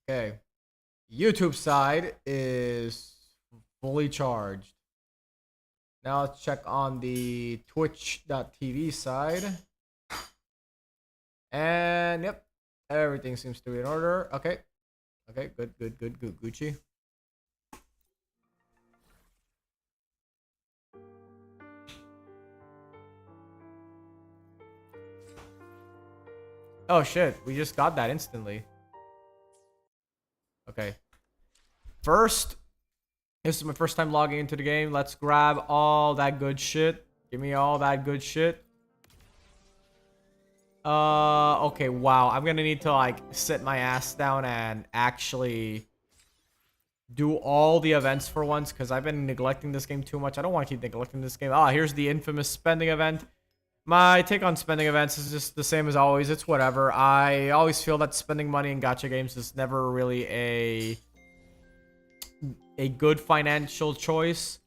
Okay. YouTube side is fully charged. Now let's check on the twitch.tv side. And yep, everything seems to be in order. Okay. Okay, good, Gucci. Oh shit, we just got that instantly. Okay. First, this is my first time logging into the game. Let's grab all that good shit. Give me all that good shit. Okay, wow. I'm gonna need to, like, sit my ass down and actually do all the events for once, because I've been neglecting this game too much. I don't want to keep neglecting this game. Ah, here's the infamous spending event. My take on spending events is just the same as always. It's whatever. I always feel that spending money in gacha games is never really a good financial choice.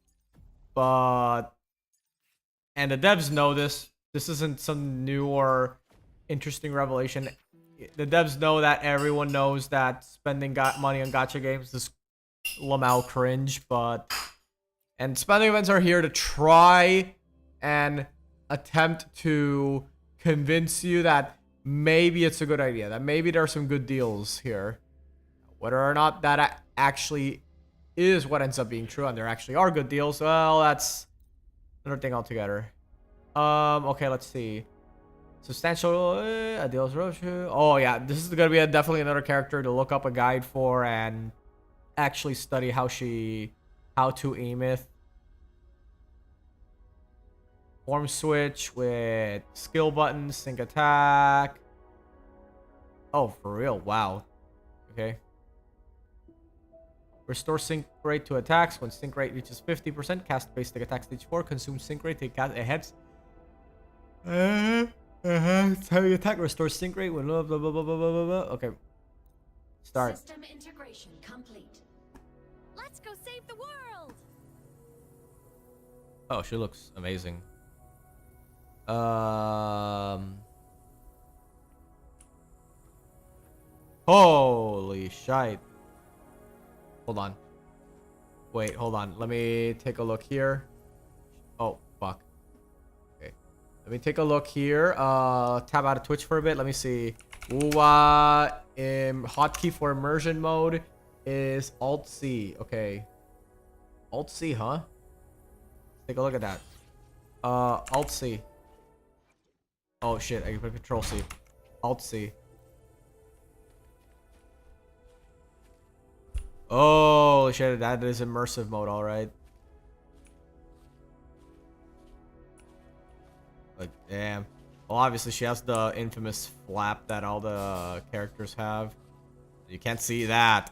But and the devs know this. This isn't some new or interesting revelation. The devs know that everyone knows that spending money on gacha games is Lamau cringe, and spending events are here to try and attempt to convince you that maybe it's a good idea, that maybe there are some good deals here. Whether or not that actually is what ends up being true and there actually are good deals, well, that's another thing altogether. Okay, let's see. Substantial deals. Oh yeah, this is gonna be definitely another character to look up a guide for and actually study how to Aemeath. Form switch with skill buttons, sync attack. Oh, for real? Wow. Okay. Restore sync rate to attacks. When sync rate reaches 50%, cast basic attack stage 4. Consume sync rate to cast ahead. Heavy attack. Restore sync rate when blah blah blah blah blah blah blah. Okay. Start. System integration complete. Let's go save the world. Oh, she looks amazing. Holy shite. Hold on. Wait, hold on. Let me take a look here. Oh, fuck. Okay. Let me take a look here. Tab out of Twitch for a bit. Let me see. Hotkey for immersion mode is Alt-C. Okay. Alt-C, huh? Take a look at that. Alt-C. Oh shit, I can put Control-C. Alt-C. Oh shit, that is immersive mode, alright. Like, damn. Well, obviously she has the infamous flap that all the characters have. You can't see that.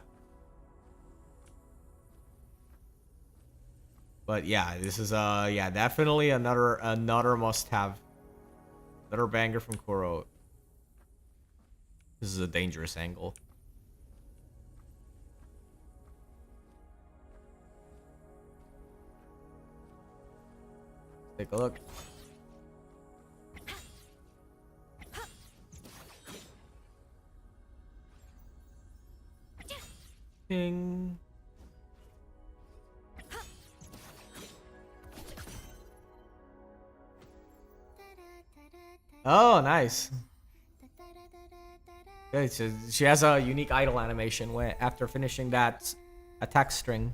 But yeah, this is yeah, definitely another must-have. Another banger from Kuro. This is a dangerous angle. Take a look. Ding. Oh, nice. Good. So she has a unique idle animation when after finishing that attack string.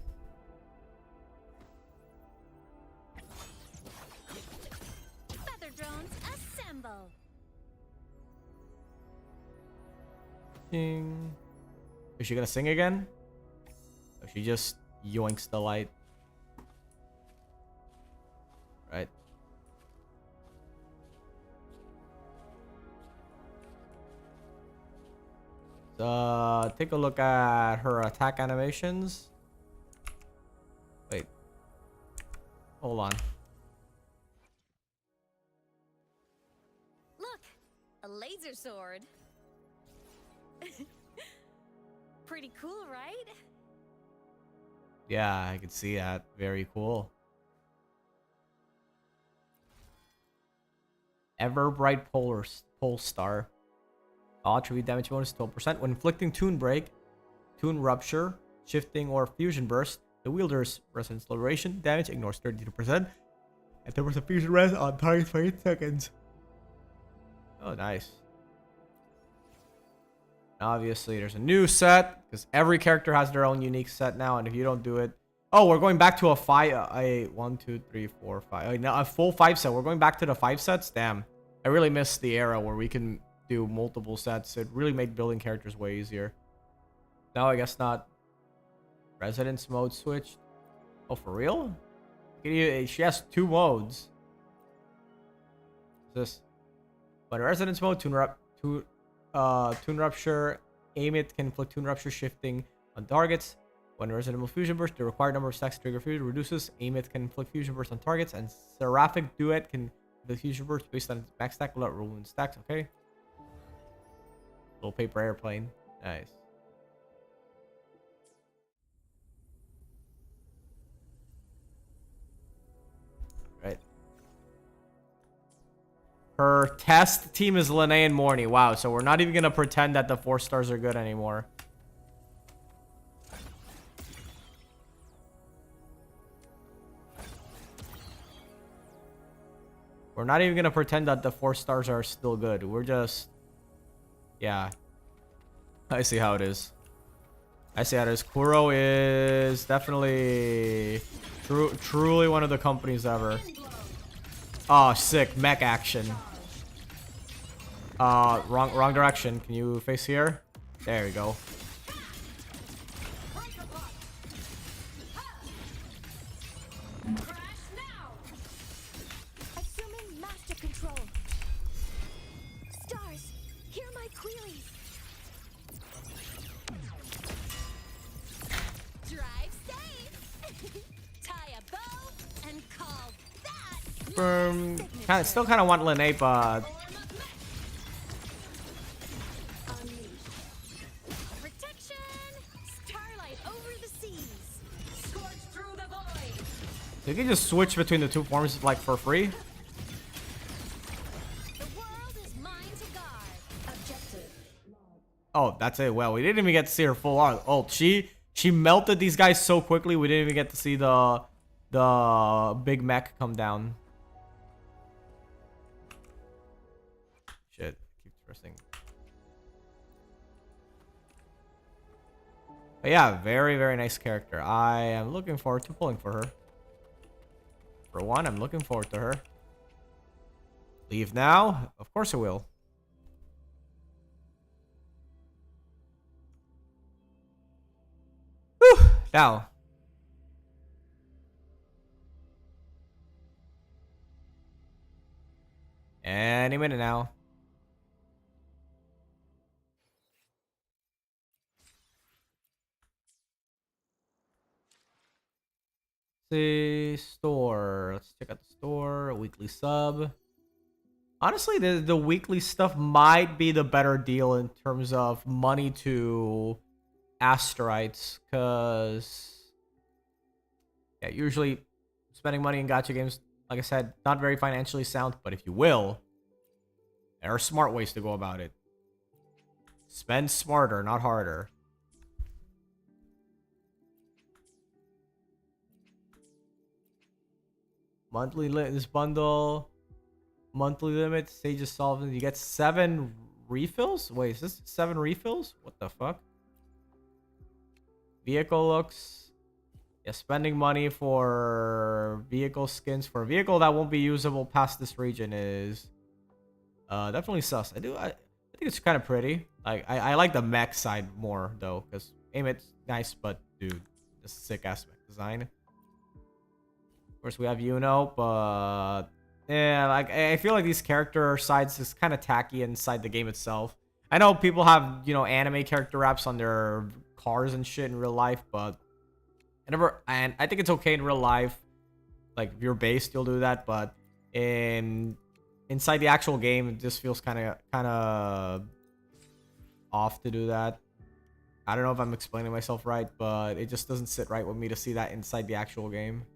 Feather drones assemble. Ding. Is she gonna sing again? Or she just yoinks the light? Right. Take a look at her attack animations. Wait. Hold on. Look, a laser sword. Pretty cool, right? Yeah, I can see that. Very cool. Ever bright pole star. All attribute damage bonus 12%. When inflicting Toon Break, Toon Rupture, Shifting, or Fusion Burst. The wielder's Resonance Liberation damage ignores 32%. And there was a Fusion Rest on target for 8 seconds. Oh, nice. Obviously, there's a new set because every character has their own unique set now, and if you don't do it, oh, we're going back to a full 5 set. We're going back to the 5 sets. Damn, I really missed the era where we can do multiple sets. It really made building characters way easier. No, I guess not. Residence mode switched. Oh, for real? She has 2 modes. What's this? But Residence mode, Toon Rupture, Aemeath can inflict Toon Rupture shifting on targets. When Resident Fusion Burst, the required number of stacks to trigger fusion reduces. Aemeath can inflict Fusion Burst on targets, and Seraphic Duet can inflict Fusion Burst based on its max stack without ruling stacks. Okay. Little paper airplane. Nice. Right. Her test team is Lene and Morny. Wow, so we're not even gonna pretend that the 4 stars are good anymore. We're not even gonna pretend that the 4 stars are still good. We're just... Yeah. I see how it is. I see how it is. Kuro is definitely... truly one of the companies ever. Oh, sick. Mech action. Wrong direction. Can you face here? There we go. Assuming master control. Stars, hear my queries. Drive safe. Tie a bow and call that. Still kind of want Lene, but Protection. Starlight over the seas. Scorch through the void. you can just switch between the 2 forms like for free. The world is mine to guard. Objective. Oh, that's it. Well, we didn't even get to see her full ult. She melted these guys so quickly we didn't even get to see the big mech come down. Shit, keeps pressing. But yeah, very, very nice character. I am looking forward to pulling for her. For one, I'm looking forward to her. Leave now? Of course I will. Whew! Now. Any minute now. See, store. Let's check out the store. Weekly sub. Honestly, the weekly stuff might be the better deal in terms of money to asteroids, because yeah, usually spending money in gacha games, like I said, not very financially sound, but if you will, there are smart ways to go about it. Spend smarter, not harder. Monthly this bundle, monthly limit, stages solved. You get 7 refills. Wait, is this 7 refills? What the fuck? Vehicle looks. Yeah, spending money for vehicle skins for a vehicle that won't be usable past this region is definitely sus. I think it's kind of pretty. Like I like the mech side more though, because Aemeath's nice, but dude, this sick ass mech design. Of course, we have Yuno, but yeah, like I feel like these character sides is kind of tacky inside the game itself. I know people have, you know, anime character wraps on their cars and shit in real life, but and I think it's okay in real life. Like if you're based, you'll do that, but inside the actual game, it just feels kind of off to do that. I don't know if I'm explaining myself right, but it just doesn't sit right with me to see that inside the actual game.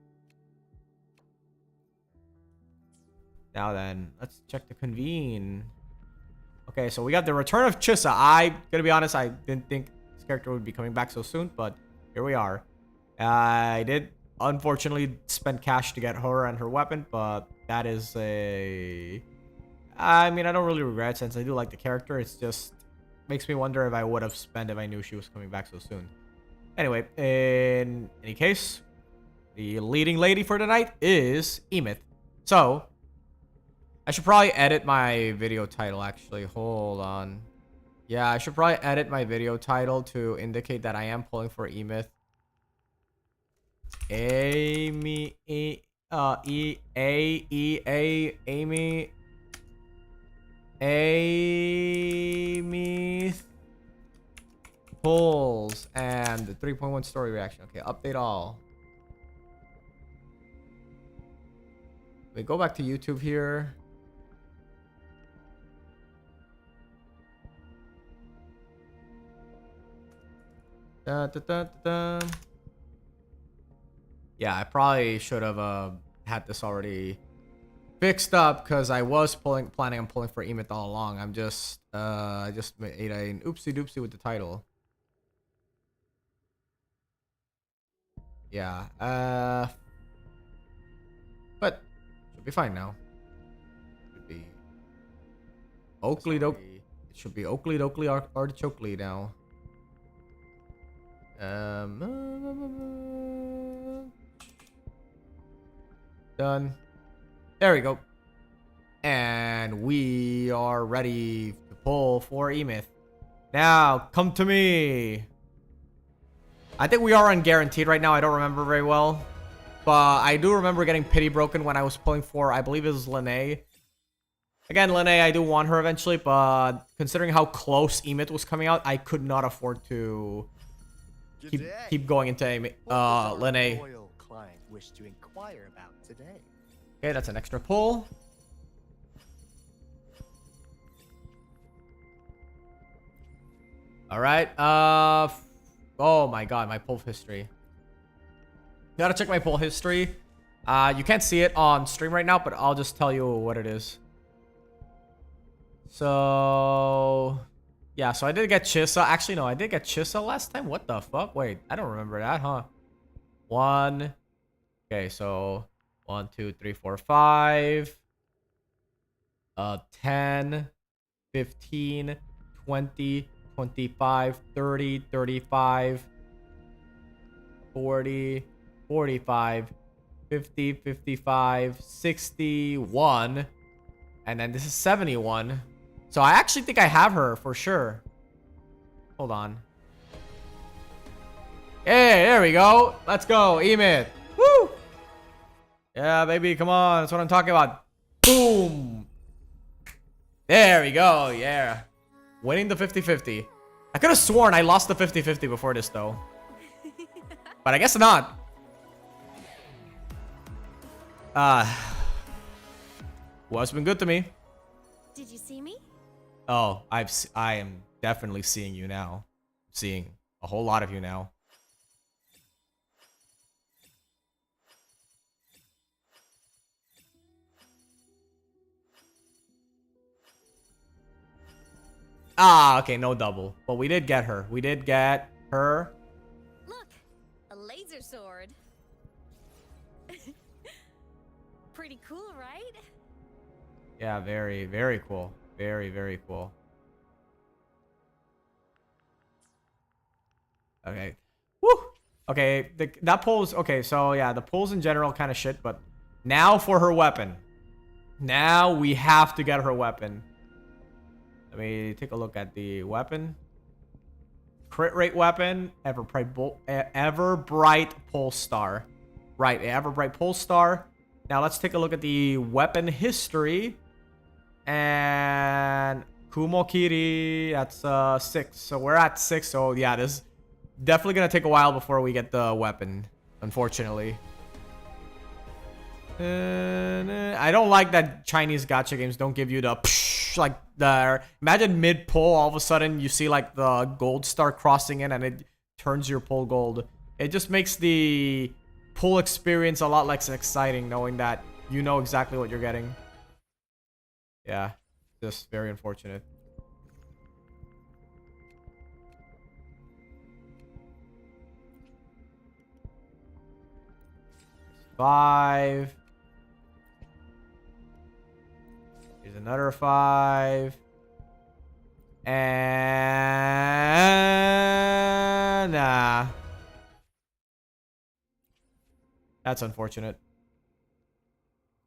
Now then, let's check the convene. Okay, so we got the return of Chissa. I gonna be honest, I didn't think this character would be coming back so soon, but here we are. I did unfortunately spend cash to get her and her weapon, but that is a... I mean, I don't really regret it since I do like the character. It's just makes me wonder if I would have spent if I knew she was coming back so soon. Anyway, in any case, the leading lady for tonight is Aemeath. So, I should probably edit my video title, actually. Hold on. Yeah, I should probably edit my video title to indicate that I am pulling for Aemeath. Amy, Amy, Aemeath pulls and the 3.1 story reaction. Okay, update all. We go back to YouTube here. Da, da, da, da, da. Yeah, I probably should have had this already fixed up because I was planning on pulling for Aemeath all along. I'm just I just made an oopsie doopsie with the title. Yeah, but should be fine now. Should be Oakley Doke. It should be Oakley Dokley Artichokely now. Done. There we go. And we are ready to pull for Aemeath. Now, come to me. I think we are unguaranteed right now. I don't remember very well. But I do remember getting pity broken when I was pulling for, I believe it was Lene. Again, Lene, I do want her eventually, but considering how close Aemeath was coming out, I could not afford to keep going into Lene. Loyal client wish to inquire about today. Okay, that's an extra pull. All right. Oh my god, my pull history. Gotta check my pull history. You can't see it on stream right now, but I'll just tell you what it is. So yeah, so I did get Chissa. Actually, no, I did get Chissa last time. What the fuck? Wait, I don't remember that, huh? One. Okay, so 1, 2, 3, 4, 5. 10, 15, 20, 25, 30, 35, 40, 45, 50, 55, 61. And then this is 71. So I actually think I have her for sure. Hold on. Hey, there we go. Let's go, Aemeath. Woo! Yeah, baby, come on. That's what I'm talking about. Boom. There we go. Yeah. Winning the 50-50. I could have sworn I lost the 50-50 before this, though. But I guess not. Well, it's been good to me. Did you see me? Oh, I am definitely seeing you now. Seeing a whole lot of you now. Ah, okay, no double. But we did get her. We did get her. Look, a laser sword. Pretty cool, right? Yeah, very, very cool. Very, very cool. Okay. Woo! Okay, that pulls... Okay, so yeah, the pulls in general kind of shit, but now for her weapon. Now we have to get her weapon. Let me take a look at the weapon. Crit rate weapon, Everbright Polestar. Right, Everbright Polestar. Now let's take a look at the weapon history. And Kumokiri, that's 6. So we're at 6. So yeah, this is definitely gonna take a while before we get the weapon, unfortunately. I don't like that Chinese gacha games don't give you the like the imagine mid pull all of a sudden you see like the gold star crossing in and it turns your pull gold. It just makes the pull experience a lot less exciting knowing that you know exactly what you're getting. Yeah, just very unfortunate. 5. Here's another 5. And nah. That's unfortunate.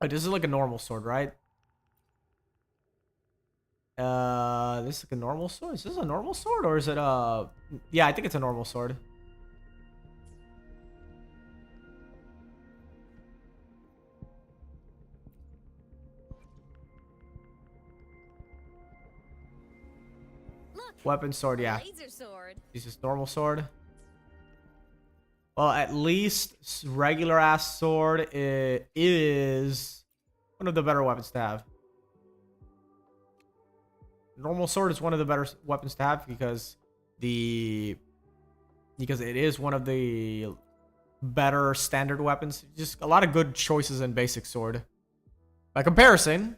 Oh, this is like a normal sword, right? This is like a normal sword. Is this a normal sword or is it a? Yeah, I think it's a normal sword. Look, Weapon sword, a yeah. laser sword. This is normal sword. Well, at least regular ass sword is one of the better weapons to have. Normal sword is one of the better weapons to have because it is one of the better standard weapons. Just a lot of good choices in basic sword. By comparison,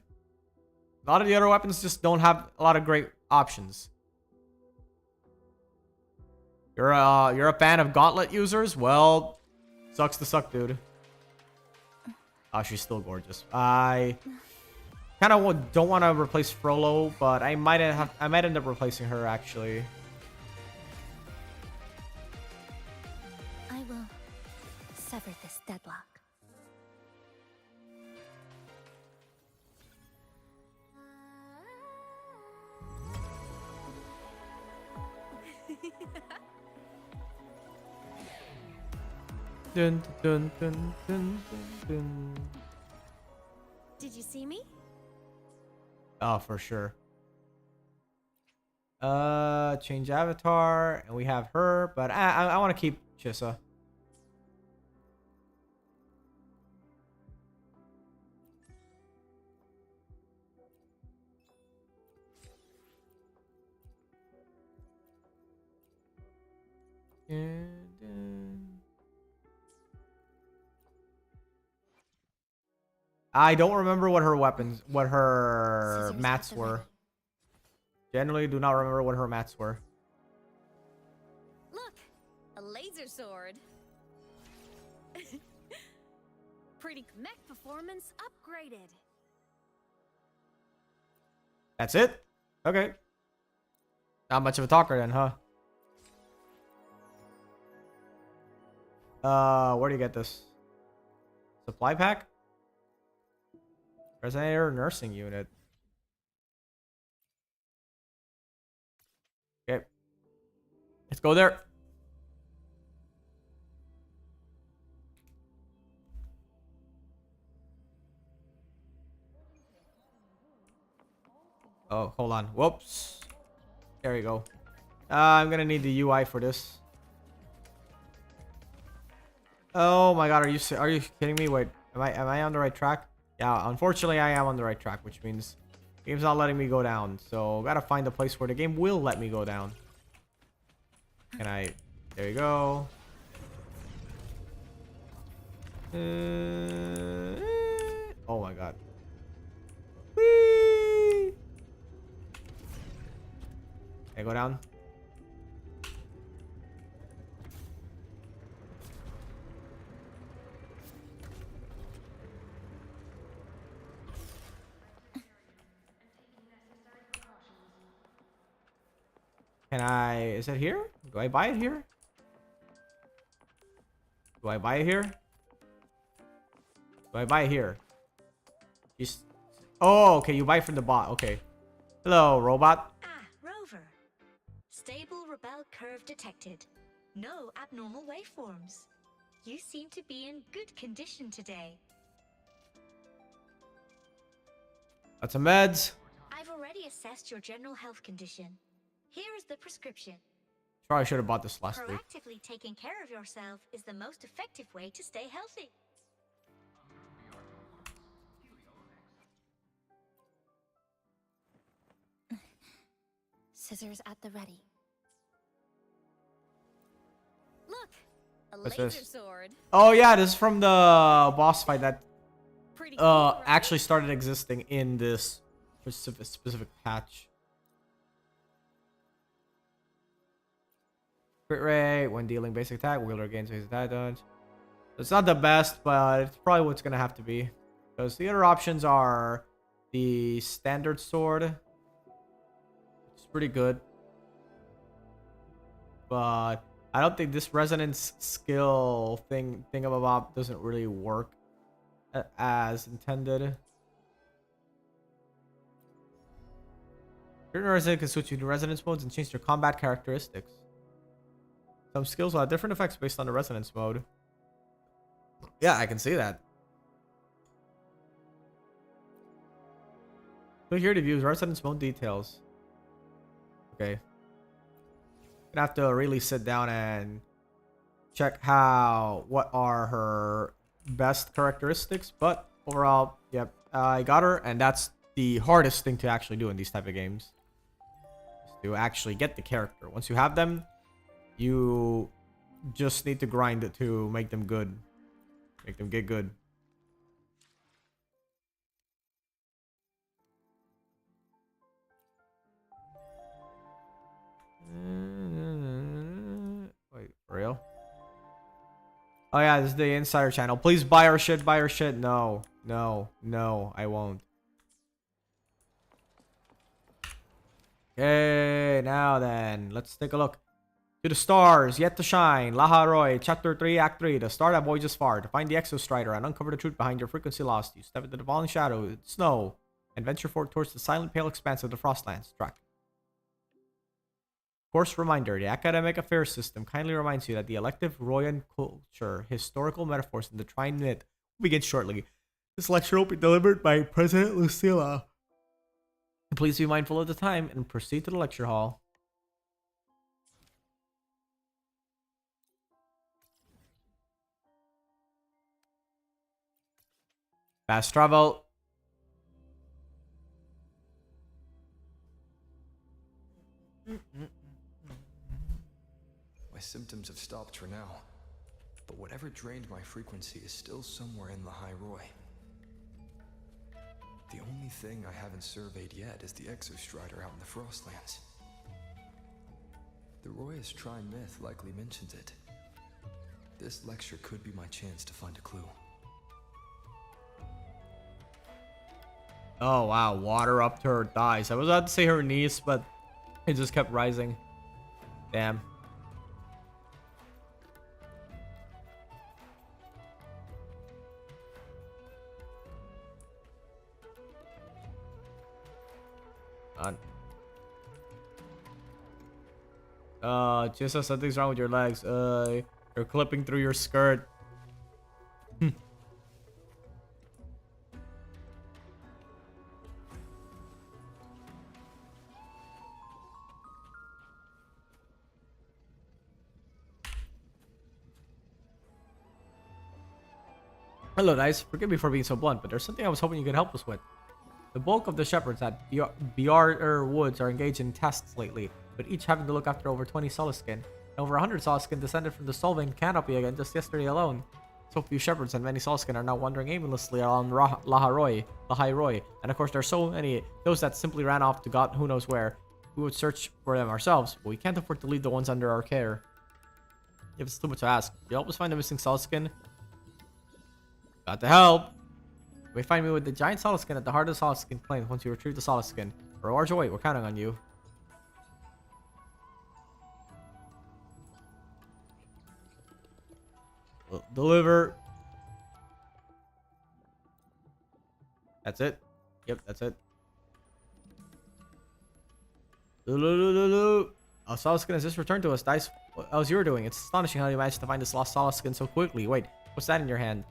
a lot of the other weapons just don't have a lot of great options. You're a fan of gauntlet users? Well, sucks to suck, dude. Oh, she's still gorgeous. I kind of don't want to replace Frollo, but I might end up replacing her actually. I will sever this deadlock. Dun, dun, dun, dun, dun, dun. Did you see me? Oh, for sure. Change avatar, and we have her, but I want to keep Chissa. I don't remember what her Scissors mats at the were. ready. Generally, do not remember what her mats were. Look, a laser sword. Pretty mech performance upgraded. That's it? Okay. Not much of a talker then, huh? Where do you get this? Supply pack? Resonator nursing unit. Okay. Let's go there. Oh, hold on. Whoops. There you go. I'm gonna need the UI for this. Oh my god, are you kidding me? Wait, am I on the right track? Yeah, unfortunately I am on the right track, which means the game's not letting me go down. So gotta find a place where the game will let me go down. Can I? There you go. Oh my god. Whee! Can I go down? Can I? Is it here? Do I buy it here? Do I buy it here? Do I buy it here? Just. Oh, okay. You buy from the bot. Okay. Hello, robot. Ah, Rover. Stable rebel curve detected. No abnormal waveforms. You seem to be in good condition today. Got some meds. I've already assessed your general health condition. Here is the prescription. Probably should have bought this last week. Proactively taking care of yourself is the most effective way to stay healthy. Scissors at the ready. Look, a What's laser this? sword. Oh yeah, this is from the boss fight that Pretty cool, right? actually started existing in this specific patch. Crit rate when dealing basic attack, wielder gains basic attack dodge. It's not the best, but it's probably what's gonna have to be. Because the other options are the standard sword, which is pretty good. But I don't think this resonance skill thingamabob doesn't really work as intended. Certain resonance can switch between resonance modes and change their combat characteristics. Some skills will have different effects based on the resonance mode. Yeah, I can see that. Click here to view resonance mode details. Okay. Gonna have to really sit down and check what are her best characteristics. But overall, yep, I got her, and that's the hardest thing to actually do in these type of games. Is to actually get the character. Once you have them, you just need to grind it to make them good. Make them get good. Wait, for real? Oh yeah, this is the insider channel. Please buy our shit, buy our shit. No, no, no, I won't. Okay, now then, let's take a look. To the stars, yet to shine. Laharoy, Chapter 3, Act 3. The star that voyages far. To find the Exostrider and uncover the truth behind your frequency lost. You step into the falling shadow, snow, and venture forth towards the silent pale expanse of the Frostlands. Track. Course reminder, the academic affairs system kindly reminds you that the elective Royan culture, historical metaphors, and the Trine myth will begin shortly. This lecture will be delivered by President Lucilla. Please be mindful of the time and proceed to the lecture hall. Fast travel. My symptoms have stopped for now, but whatever drained my frequency is still somewhere in the High Roy. The only thing I haven't surveyed yet is the Exostrider out in the Frostlands. The Roy's Trine myth likely mentions it. This lecture could be my chance to find a clue. Oh wow, water up to her thighs. I was about to say her knees, but it just kept rising. Damn. Just something's wrong with your legs. You're clipping through your skirt. Hello, guys. Forgive me for being so blunt, but there's something I was hoping you could help us with. The bulk of the shepherds at Biar Woods are engaged in tasks lately, but each having to look after over 20 Solaskin. And over 100 Solaskin descended from the Solving canopy again just yesterday alone. So few shepherds and many Solaskin are now wandering aimlessly around Laharoy, the High Roy. And of course, there's so many, those that simply ran off to God who knows where. We would search for them ourselves, but we can't afford to leave the ones under our care. If it's too much to ask, can you help us find the missing Solaskin? Got to help! You may find me with the giant Solaskin at the heart of the Solaskin plain once you retrieve the Solaskin. For a large weight, we're counting on you. We'll deliver. That's it. Yep, that's it. A Solaskin has just returned to us, Dice. What else you were doing? It's astonishing how you managed to find this lost Solaskin so quickly. Wait, what's that in your hand?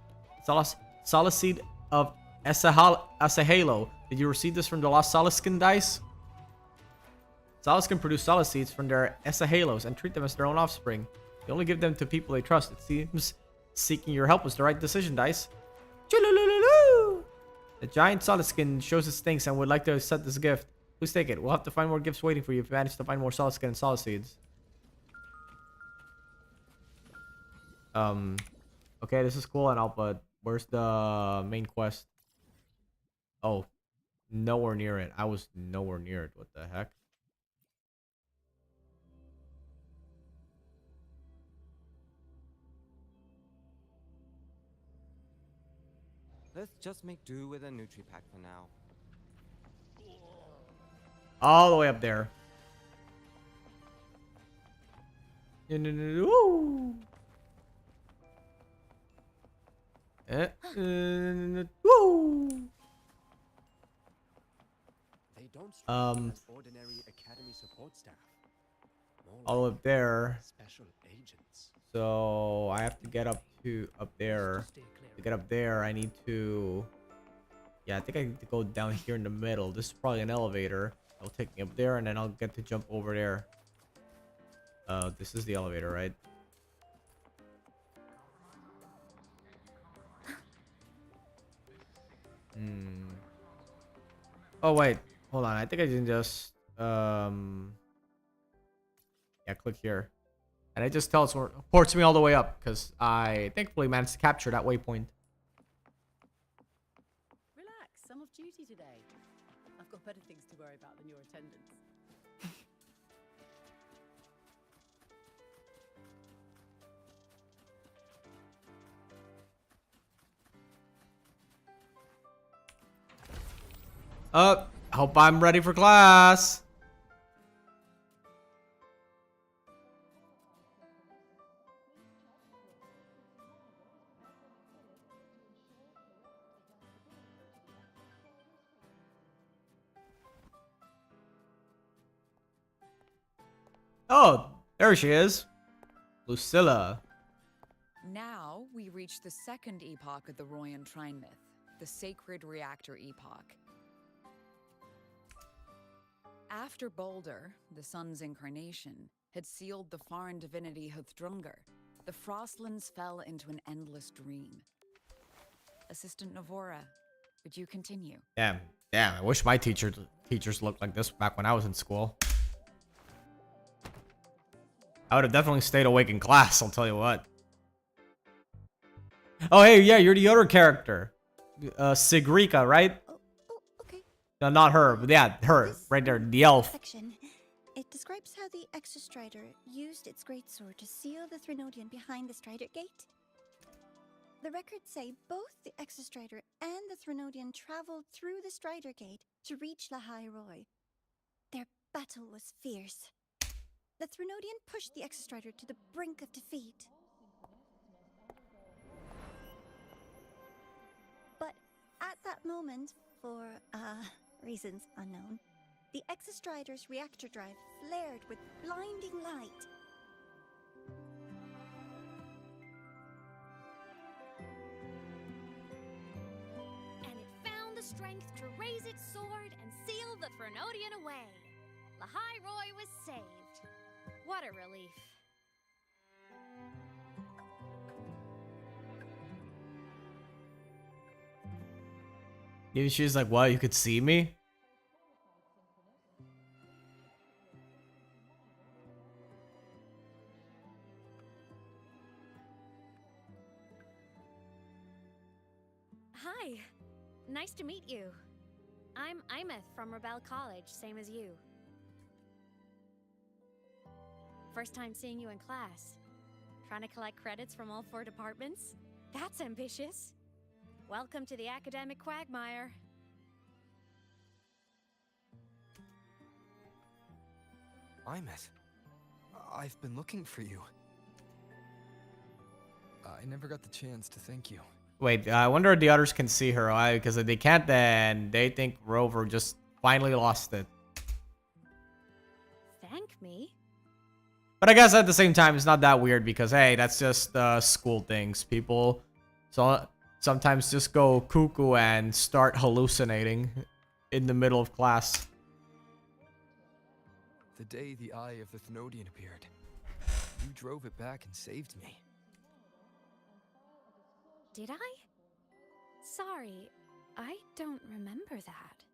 Solaseed of Asahalo. Did you receive this from the lost Solaskin dice? Solaskin produce Solaseeds from their Asahalos and treat them as their own offspring. They only give them to people they trust. It seems seeking your help was the right decision, Dice. The giant Solaskin shows its thanks and would like to accept this gift. Please take it. We'll have to find more gifts waiting for you if you manage to find more Solaskin and Solaseeds. Okay, this is cool and all, but where's the main quest? Oh, nowhere near it. I was nowhere near it. What the heck? Let's just make do with a Nutri-Pack for now. All the way up there. Woo! Woo! They don't strike me as ordinary academy support staff. More All like up there. special agents. So I have to get up there. To get up there, I need to. Yeah, I think I need to go down here in the middle. This is probably an elevator. It'll take me up there, and then I'll get to jump over there. This is the elevator, right? Oh wait, hold on. I think I can just yeah, click here, and it just ports me all the way up because I thankfully managed to capture that waypoint. Relax, I'm off duty today. I've got better things to worry about than your attendance. Hope I'm ready for class. Oh, there she is. Lucilla. Now we reach the second epoch of the Royan Trine myth, the Sacred Reactor Epoch. After Balder, the sun's incarnation, had sealed the foreign divinity Huthrungur, the Frostlands fell into an endless dream. Assistant Navora, would you continue? Damn, I wish my teachers looked like this back when I was in school. I would have definitely stayed awake in class, I'll tell you what. Oh, hey, yeah, you're the other character. Sigrika, right? Oh, okay. No, not her, but yeah, her, This right there, the elf. Section. It describes how the Exostrider used its greatsword to seal the Threnodian behind the Strider Gate. The records say both the Exostrider and the Threnodian traveled through the Strider Gate to reach Lahai Roy. Their battle was fierce. The Threnodian pushed the Exostrider to the brink of defeat. But at that moment, for reasons unknown, the Exostrider's reactor drive flared with blinding light. And it found the strength to raise its sword and seal the Threnodian away. Lahai Roy was saved. What a relief. Maybe she's like, what, you could see me? Hi. Nice to meet you. I'm Aemeath from Rebel College, same as you. First time seeing you in class. Trying to collect credits from all 4 departments? That's ambitious. Welcome to the academic quagmire. Aemeath, I've been looking for you. I never got the chance to thank you. Wait, I wonder if the others can see her. Because if they can't, then they think Rover just finally lost it. Thank me? But I guess at the same time, it's not that weird because, hey, that's just school things. People sometimes just go cuckoo and start hallucinating in the middle of class. The day the Eye of the Thenodian appeared, you drove it back and saved me. Did I? Sorry, I don't remember that.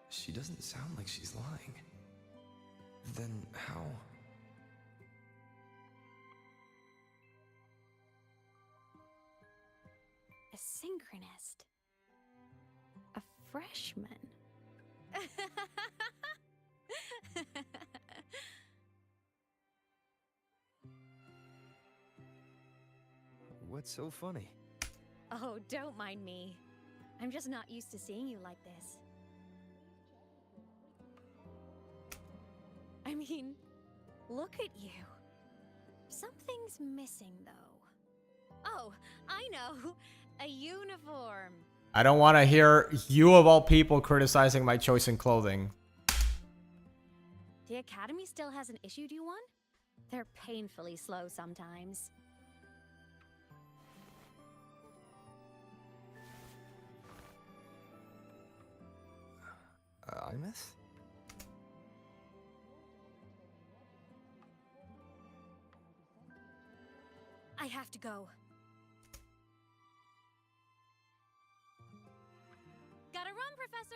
She doesn't sound like she's lying. Then how? A synchronist. A freshman. What's so funny? Oh, don't mind me. I'm just not used to seeing you like this. I mean, look at you. Something's missing, though. Oh, I know. A uniform. I don't want to hear you of all people criticizing my choice in clothing. The Academy still hasn't issued you one? They're painfully slow sometimes. Aemeath? I have to go. Gotta run, Professor!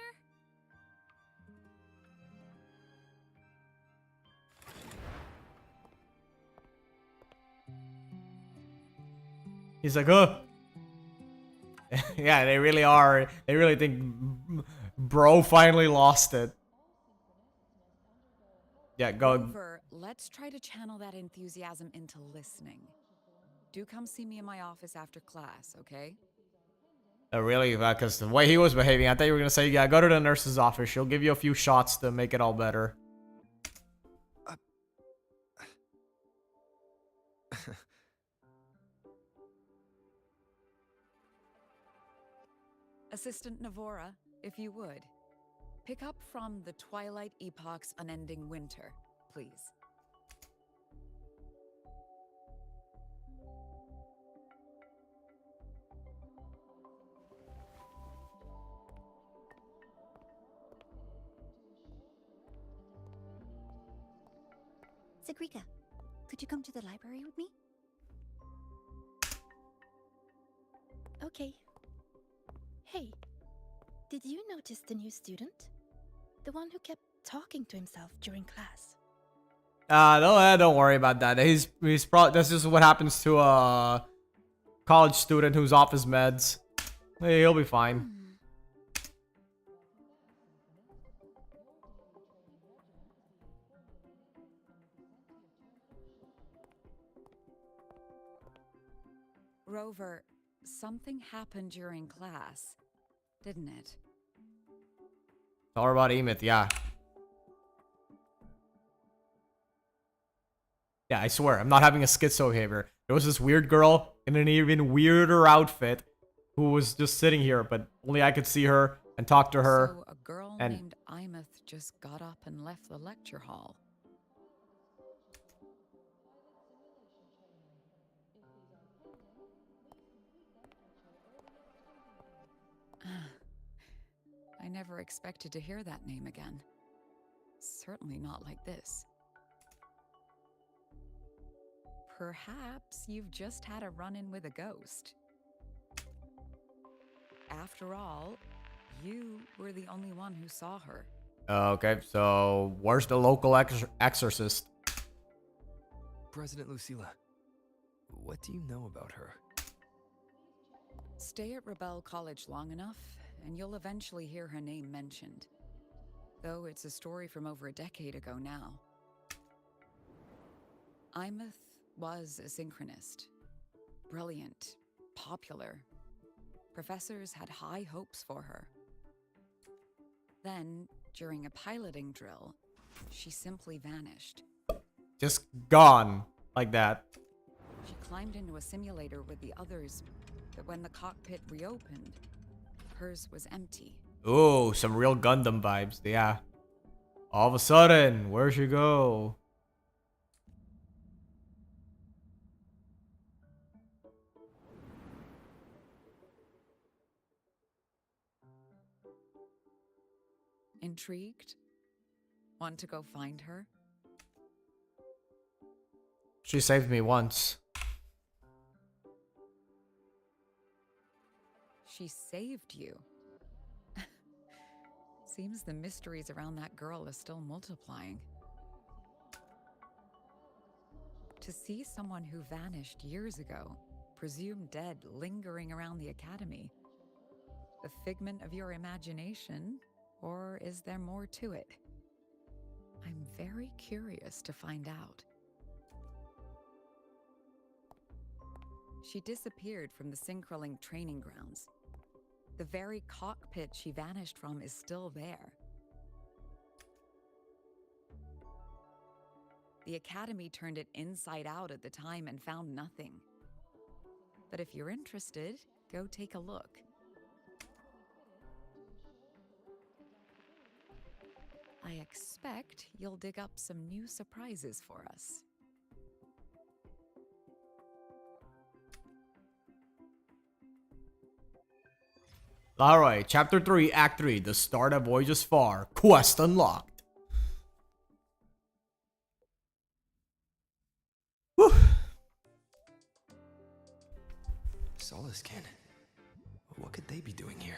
He's like, oh. Yeah, they really are. They really think bro finally lost it. Yeah, go. Rover, let's try to channel that enthusiasm into listening. Do come see me in my office after class, okay? Really? Because the way he was behaving, I thought you were going to say, yeah, go to the nurse's office. She'll give you a few shots to make it all better. Assistant Navora, if you would. Pick up from the Twilight Epoch's Unending Winter, please. Sagrika, could you come to the library with me? Okay. Hey, did you notice the new student? The one who kept talking to himself during class. No, don't worry about that. He's probably, this is what happens to a college student who's off his meds. Hey, he'll be fine. Rover, something happened during class, didn't it? All about Aemeath, yeah. Yeah, I swear, I'm not having a schizo behavior. There was this weird girl in an even weirder outfit who was just sitting here, but only I could see her and talk to her. So a girl and named Aemeath just got up and left the lecture hall. I never expected to hear that name again. Certainly not like this. Perhaps you've just had a run-in with a ghost. After all, you were the only one who saw her. Okay, so where's the local exorcist? President Lucilla, what do you know about her? Stay at Rebel College long enough, and you'll eventually hear her name mentioned. Though it's a story from over a decade ago now. Aemeath was a synchronist. Brilliant, popular. Professors had high hopes for her. Then, during a piloting drill, she simply vanished. Just gone, like that. She climbed into a simulator with the others, but when the cockpit reopened, hers was empty. Ooh, some real Gundam vibes, yeah. All of a sudden, where'd she go? Intrigued? Want to go find her? She saved me once. She saved you. Seems the mysteries around that girl are still multiplying. To see someone who vanished years ago, presumed dead, lingering around the academy, a figment of your imagination, or is there more to it? I'm very curious to find out. she disappeared from the Synchroling training grounds. The very cockpit she vanished from is still there. The Academy turned it inside out at the time and found nothing. But if you're interested, go take a look. I expect you'll dig up some new surprises for us. Alright, Chapter 3, Act 3, The Start of Voyages Far. Quest unlocked. Whew. Solaskin. What could they be doing here?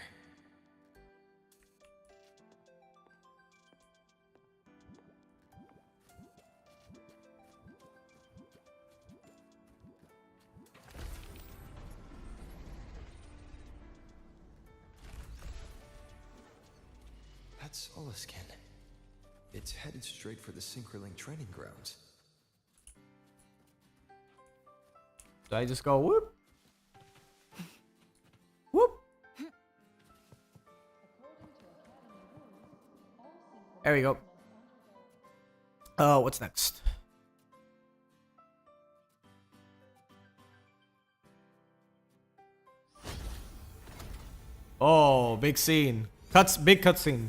That's Solaskin. It's headed straight for the Synchroling training grounds. Do I just go whoop? Whoop. There we go. Oh, what's next? Oh, big scene. Big cutscene.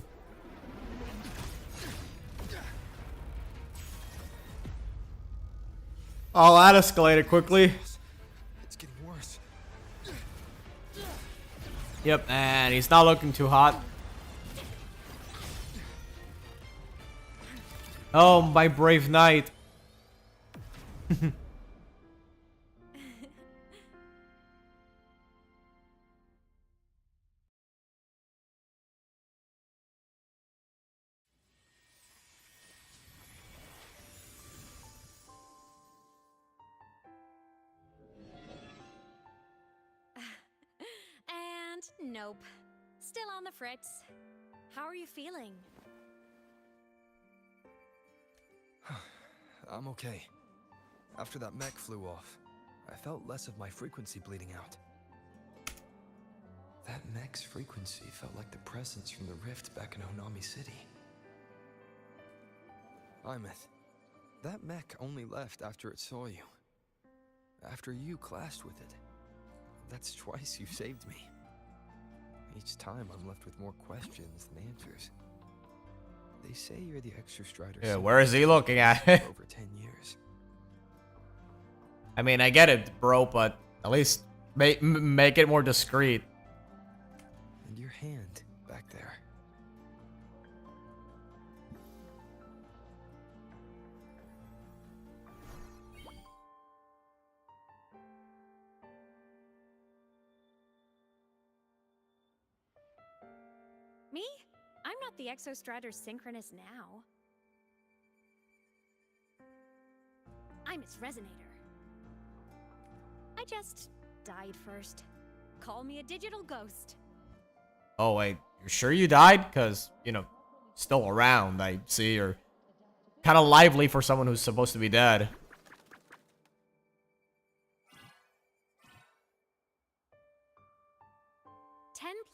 Oh, that escalated quickly. It's getting worse. Yep, and he's not looking too hot. Oh, my brave knight. And nope. Still on the fritz. How are you feeling? I'm okay. After that mech flew off, I felt less of my frequency bleeding out. That mech's frequency felt like the presence from the rift back in Honami City. Aemeath, that mech only left after it saw you. After you clashed with it. That's twice you've saved me. Each time I'm left with more questions than answers. They say you're the extra strider. Yeah, where is he looking at? Over 10 years. I mean, I get it, bro, but at least make it more discreet. And your hand back there. Me? I'm not the Exostrider Synchronous now. I'm its Resonator. I just died first. Call me a digital ghost. Oh, wait. You're sure you died? Because, you know, still around, I see. You're kind of lively for someone who's supposed to be dead.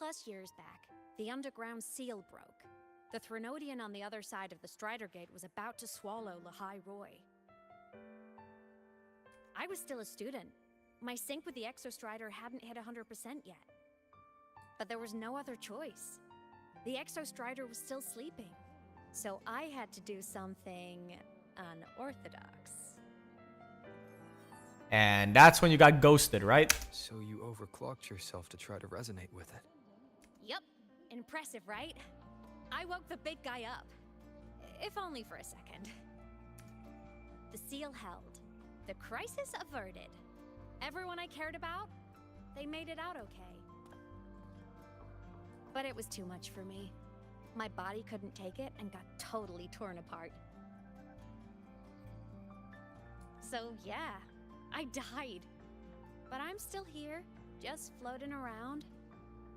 +10 years back, the underground seal broke. The Threnodian on the other side of the Strider Gate was about to swallow Lahai Roy. I was still a student. My sync with the Exostrider hadn't hit 100% yet. But there was no other choice. The Exostrider was still sleeping. So I had to do something unorthodox. And that's when you got ghosted, right? So you overclocked yourself to try to resonate with it. Yup. Impressive, right? I woke the big guy up. If only for a second. The seal held. The crisis averted. Everyone I cared about, they made it out okay. But it was too much for me. My body couldn't take it and got totally torn apart. So yeah, I died. But I'm still here, just floating around.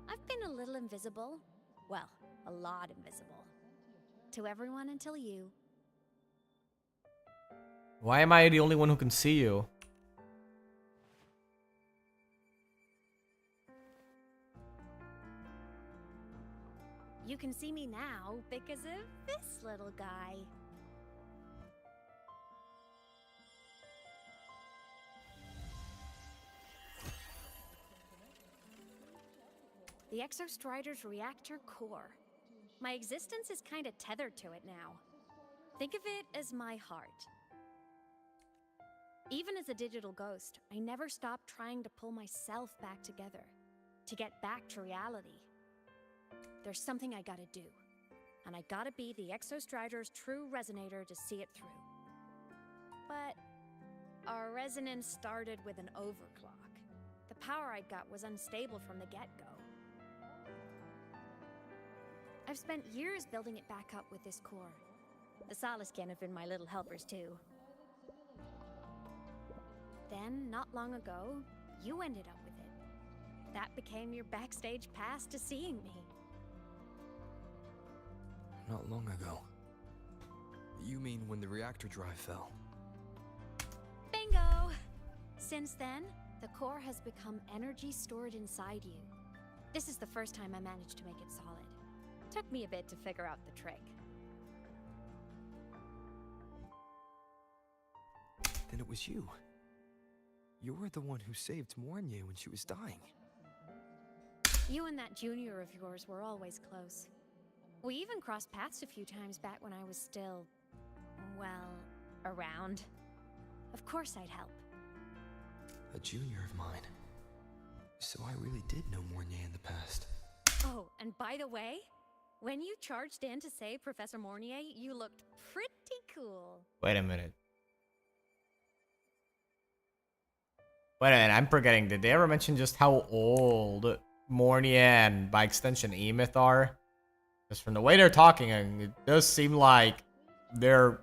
I've been a little invisible. Well, a lot invisible. To everyone until you. Why am I the only one who can see you? You can see me now because of this little guy. The Exostrider's reactor core. My existence is kinda tethered to it now. Think of it as my heart. Even as a digital ghost, I never stopped trying to pull myself back together, to get back to reality. There's something I gotta do, and I gotta be the Exostrider's true resonator to see it through. But our resonance started with an overclock. The power I got was unstable from the get-go. I've spent years building it back up with this core. The Solaskin have been my little helpers too. Then, not long ago, you ended up with it. That became your backstage pass to seeing me. Not long ago. You mean when the reactor drive fell? Bingo! Since then, the core has become energy stored inside you. This is the first time I managed to make it solid. Took me a bit to figure out the trick. Then it was you. You were the one who saved Mornier when she was dying. You and that junior of yours were always close. We even crossed paths a few times back when I was still, well, around. Of course I'd help. A junior of mine. So I really did know Mornier in the past. Oh, and by the way, when you charged in to save Professor Mornier, you looked pretty cool. Wait a minute. Wait a minute, I'm forgetting. Did they ever mention just how old Mornier and, by extension, Aemeath are? Because from the way they're talking, it does seem like they're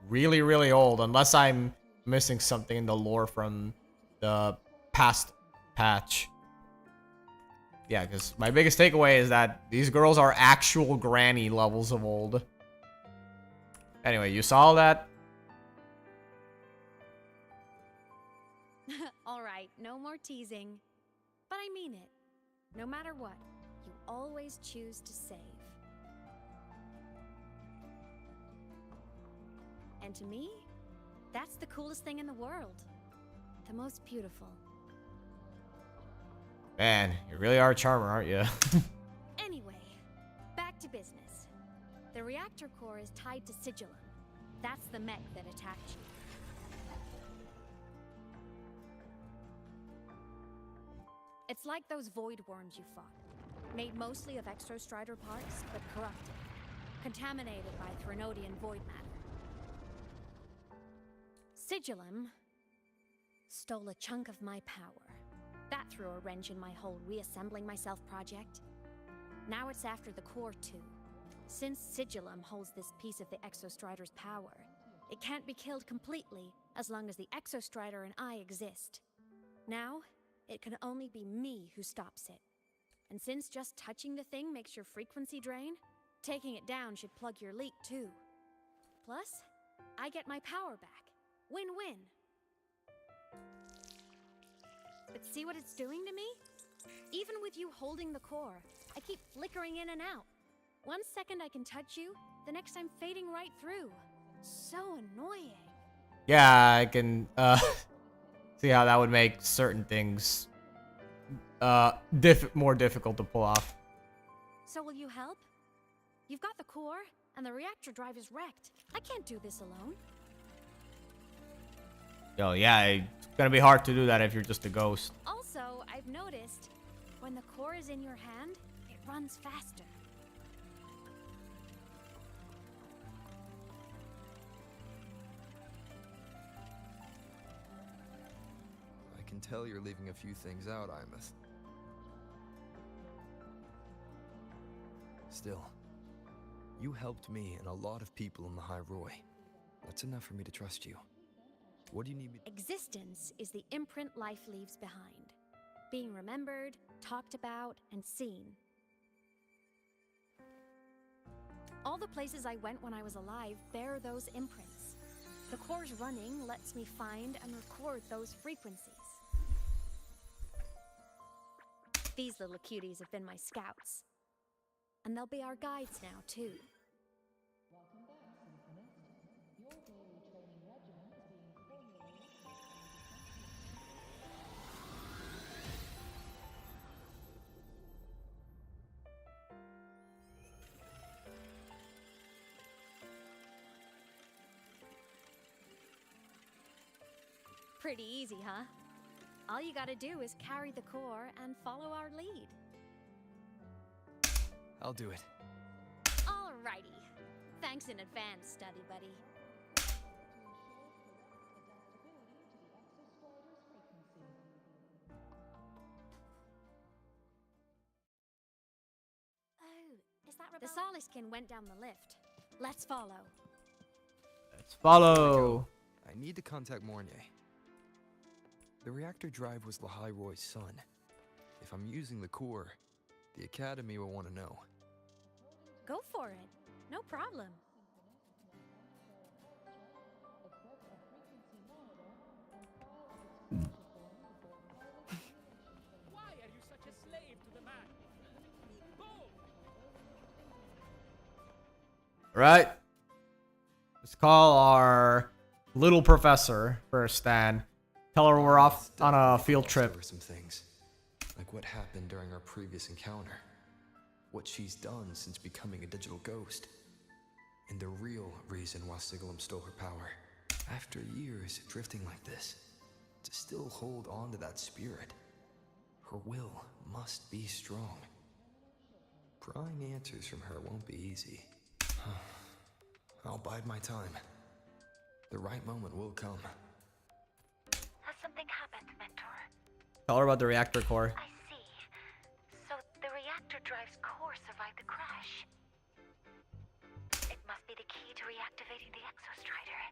really, really old. Unless I'm missing something in the lore from the past patch. Yeah, because my biggest takeaway is that these girls are actual granny levels of old. Anyway, you saw that? Alright, no more teasing. But I mean it. No matter what, you always choose to save. And to me, that's the coolest thing in the world. The most beautiful. Man, you really are a charmer, aren't you? Anyway, back to business. The reactor core is tied to Sigillum. That's the mech that attacked you. It's like those void worms you fought. Made mostly of Exostrider parts, but corrupted. Contaminated by Threnodian void matter. Sigillum stole a chunk of my power. That threw a wrench in my whole reassembling myself project. Now it's after the core too. Since Sigillum holds this piece of the Exostrider's power, it can't be killed completely as long as the Exostrider and I exist. Now, it can only be me who stops it. And since just touching the thing makes your frequency drain, taking it down should plug your leak too. Plus, I get my power back. Win-win. But see what it's doing to me? Even with you holding the core, I keep flickering in and out. 1 second I can touch you, the next I'm fading right through. So annoying. Yeah, I can see how that would make certain things more difficult to pull off. So will you help? You've got the core, and the reactor drive is wrecked. I can't do this alone. Yo, yeah, it's gonna be hard to do that if you're just a ghost. Also, I've noticed, when the core is in your hand, it runs faster. I can tell you're leaving a few things out, Aemeath. Still, you helped me and a lot of people in the High Roy. That's enough for me to trust you. What do you need me to... Existence is the imprint life leaves behind. Being remembered, talked about, and seen. All the places I went when I was alive bear those imprints. The core's running lets me find and record those frequencies. These little cuties have been my scouts. and they'll be our guides now, too. Pretty easy, huh? All you gotta do is carry the core and follow our lead. I'll do it. Alrighty. Thanks in advance, study buddy. Oh, is that the Soliskin went down the lift. Let's follow. Let's follow. I need to contact Mornier. The reactor drive was Lahai Roy's son. If I'm using the core, the Academy will want to know. Go for it. No problem. Why are you such a slave to the man? Go! Right. Let's call our little professor first, Dan. Tell her we're off on a field trip. Over some things, like what happened during our previous encounter, what she's done since becoming a digital ghost, and the real reason why Sigalum stole her power. After years drifting like this, to still hold on to that spirit, her will must be strong. Prying answers from her won't be easy. I'll bide my time. The right moment will come. Has something happened, Mentor? Tell her about the reactor core. I see. So the reactor drive's core survived the crash. It must be the key to reactivating the Exostrider.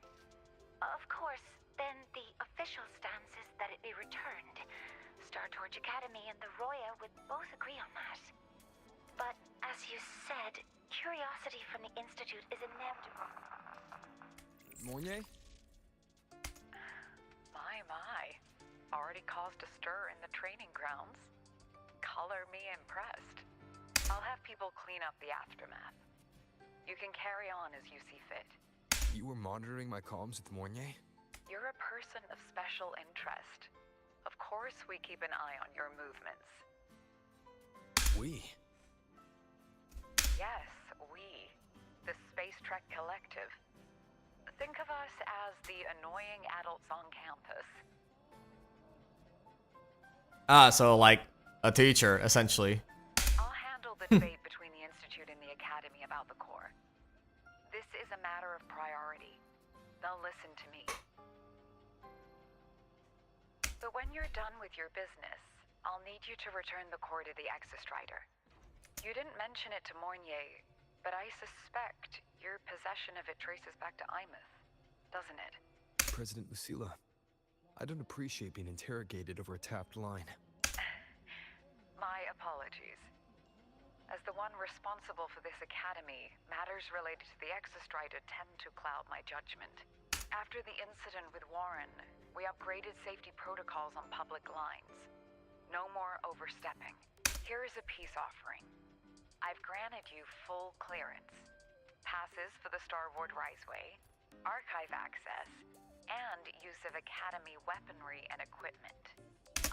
Of course, then the official stance is that it be returned. Star Torch Academy and the Roya would both agree on that. But as you said, curiosity from the Institute is inevitable. Mornier? My. Already caused a stir in the training grounds. Color me impressed. I'll have people clean up the aftermath. You can carry on as you see fit. You were monitoring my comms with Mornier? You're a person of special interest. Of course we keep an eye on your movements. We? Yes, we. The Space Trek Collective. Think of us as the annoying adults on campus. Ah, so like a teacher, essentially. I'll handle the debate between the Institute and the Academy about the core. This is a matter of priority. They'll listen to me. But when you're done with your business, I'll need you to return the core to the Exostrider. You didn't mention it to Mornier, but I suspect your possession of it traces back to Aemeath, doesn't it? President Lucilla, I don't appreciate being interrogated over a tapped line. My apologies. As the one responsible for this academy, matters related to the Exostrider tend to cloud my judgment. After the incident with Warren, we upgraded safety protocols on public lines. No more overstepping. Here is a peace offering. I've granted you full clearance, passes for the Starboard Riseway, archive access, and use of Academy weaponry and equipment.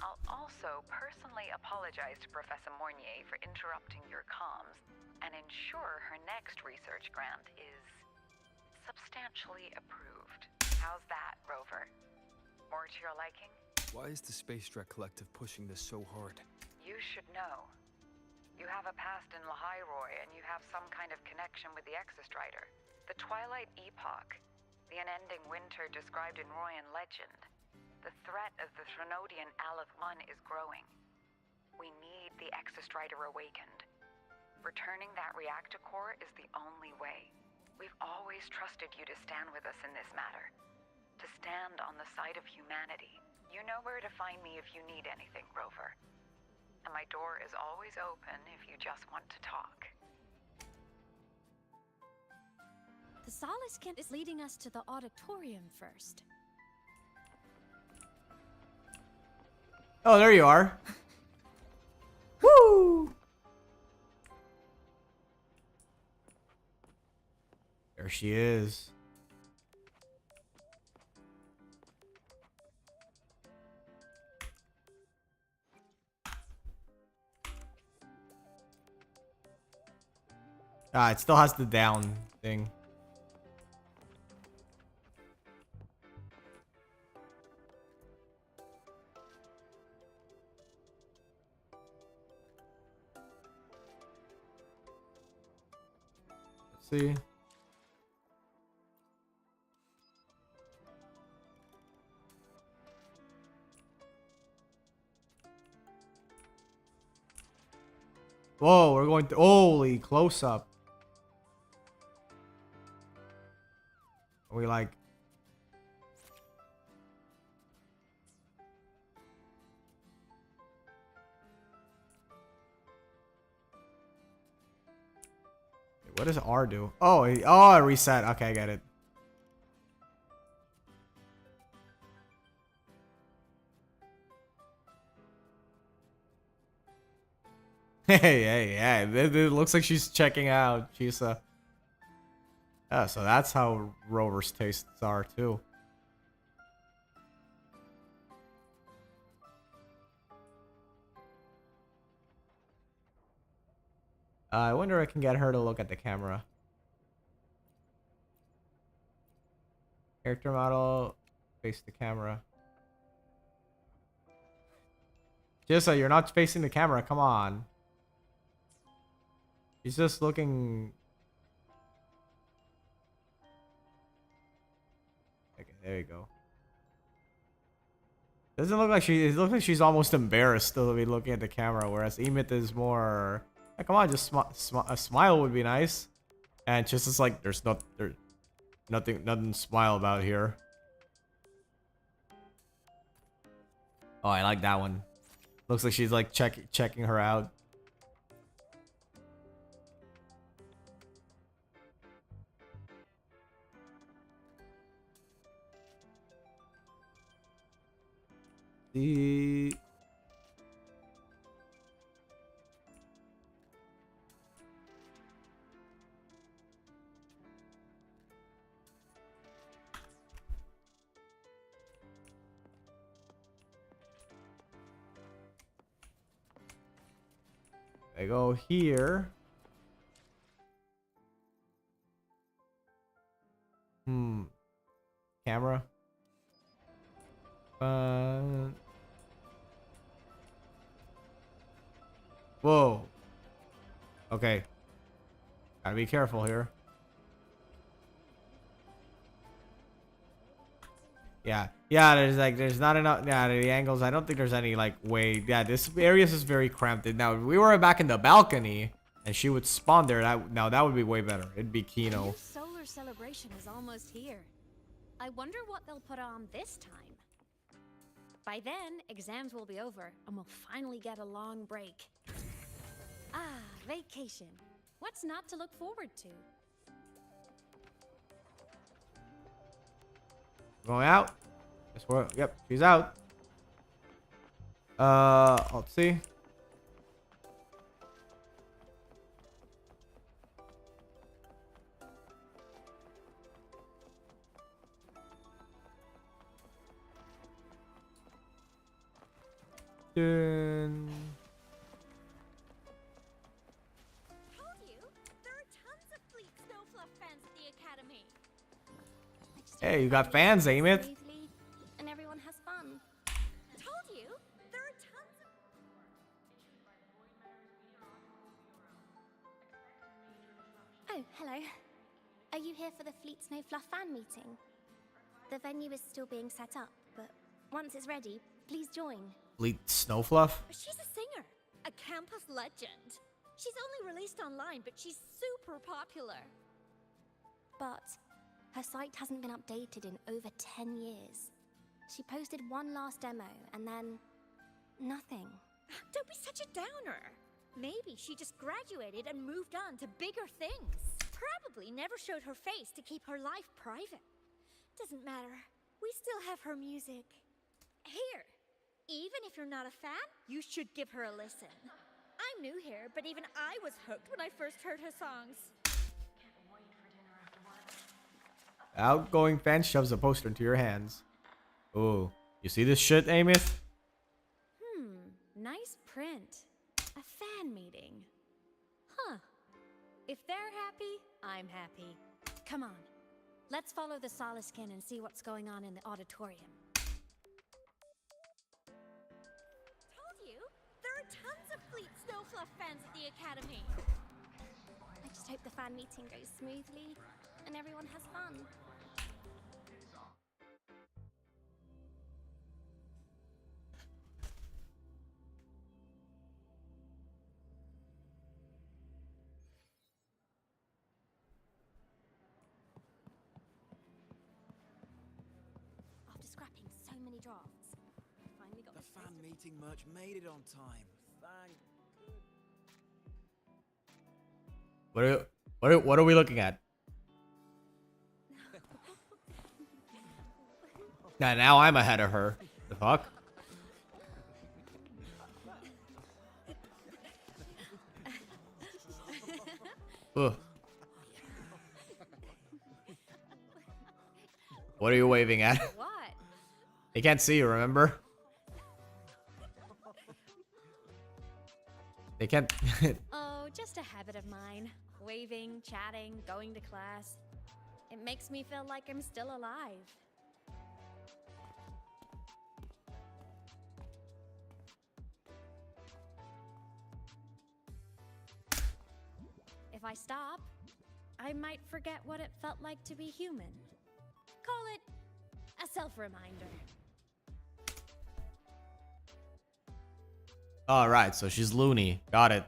I'll also personally apologize to Professor Mornier for interrupting your comms and ensure her next research grant is substantially approved. How's that, Rover? More to your liking? Why is the Space Trek Collective pushing this so hard? You should know. You have a past in Lahai Roy, and you have some kind of connection with the Exostrider. The Twilight Epoch, the unending winter described in Royan legend. The threat of the Threnodian Aleph I is growing. We need the Exostrider awakened. Returning that reactor core is the only way. We've always trusted you to stand with us in this matter. To stand on the side of humanity. You know where to find me if you need anything, Rover. And my door is always open if you just want to talk. The Soliskin is leading us to the auditorium first. Oh, there you are. Woo! There she is. Ah, it still has the down thing. Let's see. Whoa, we're going to holy close up. Are we like what does R do? Oh, oh, reset. Okay, I get it. Hey, hey, hey. It looks like she's checking out. She's yeah, so that's how Rover's tastes are too. I wonder if I can get her to look at the camera. Character model, face the camera. Jissa, you're not facing the camera. Come on. She's just looking. Okay, there you go. Doesn't look like she. It looks like she's almost embarrassed to be looking at the camera, whereas Aemeath is more. Hey, come on, just a smile would be nice. And just is like, there's nothing to smile about here. Oh, I like that one. Looks like she's like checking her out. The I go here. Camera. Whoa. Okay. Gotta be careful here. Yeah. Yeah, there's not enough. Yeah, the angles. I don't think there's any like way. Yeah, this area is very cramped. Now, if we were back in the balcony and she would spawn there, that would be way better. It'd be Kino. The solar celebration is almost here. I wonder what they'll put on this time. By then, exams will be over, and we'll finally get a long break. Ah, vacation. What's not to look forward to? Going out. Guess we're, yep, she's out. Let's see. Dun. Told you, there are tons of fleet snowfluff fans at the academy. Hey, you got fans, Aemeath. Smoothly, and everyone has fun. Told you, there are tons of. Oh, hello. Are you here for the Fleet Snowfluff fan meeting? The venue is still being set up, but once it's ready, please join. Fleet Snowfluff. She's a singer, a campus legend. She's only released online, but she's super popular. But her site hasn't been updated in over 10 years. She posted one last demo, and then nothing. Don't be such a downer. Maybe she just graduated and moved on to bigger things. Probably never showed her face to keep her life private. Doesn't matter. We still have her music. Here. Even if you're not a fan, you should give her a listen. I'm new here, but even I was hooked when I first heard her songs. Outgoing fan shoves a poster into your hands. Ooh, you see this shit, Aemeath? Nice print. A fan meeting. Huh. If they're happy, I'm happy. Come on. Let's follow the Soliskin and see what's going on in the auditorium. Told you, there are tons of Fleet Snowfluff fans at the Academy. I just hope the fan meeting goes smoothly and everyone has fun. After scrapping so many drafts, I finally got The this fan poster. meeting merch made it on time. Thank. What are we looking at? Now I'm ahead of her. The fuck? Ugh. What are you waving at? What? They can't see you, remember? They can't. Oh, just a habit of mine. Waving, chatting, going to class. It makes me feel like I'm still alive. If I stop, I might forget what it felt like to be human. Call it a self-reminder. Alright, so she's loony. Got it.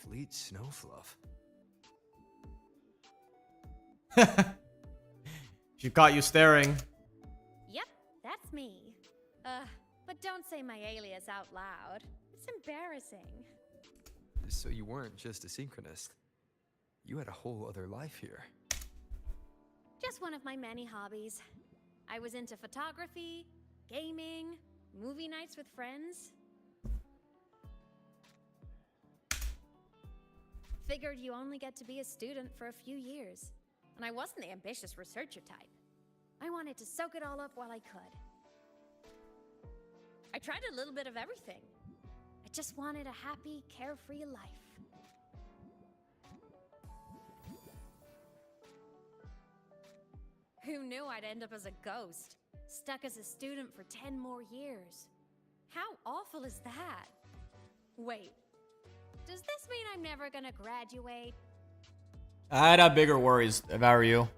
Fleet Snowfluff. She caught you staring. Yep, that's me. But don't say my alias out loud. It's embarrassing. So you weren't just a synchronist. You had a whole other life here. Just one of my many hobbies. I was into photography, gaming, movie nights with friends. Figured you only get to be a student for a few years. And I wasn't the ambitious researcher type. I wanted to soak it all up while I could. I tried a little bit of everything. I just wanted a happy, carefree life. Who knew I'd end up as a ghost, stuck as a student for 10 more years? How awful is that? Wait, does this mean I'm never gonna graduate? I'd have bigger worries if I were you.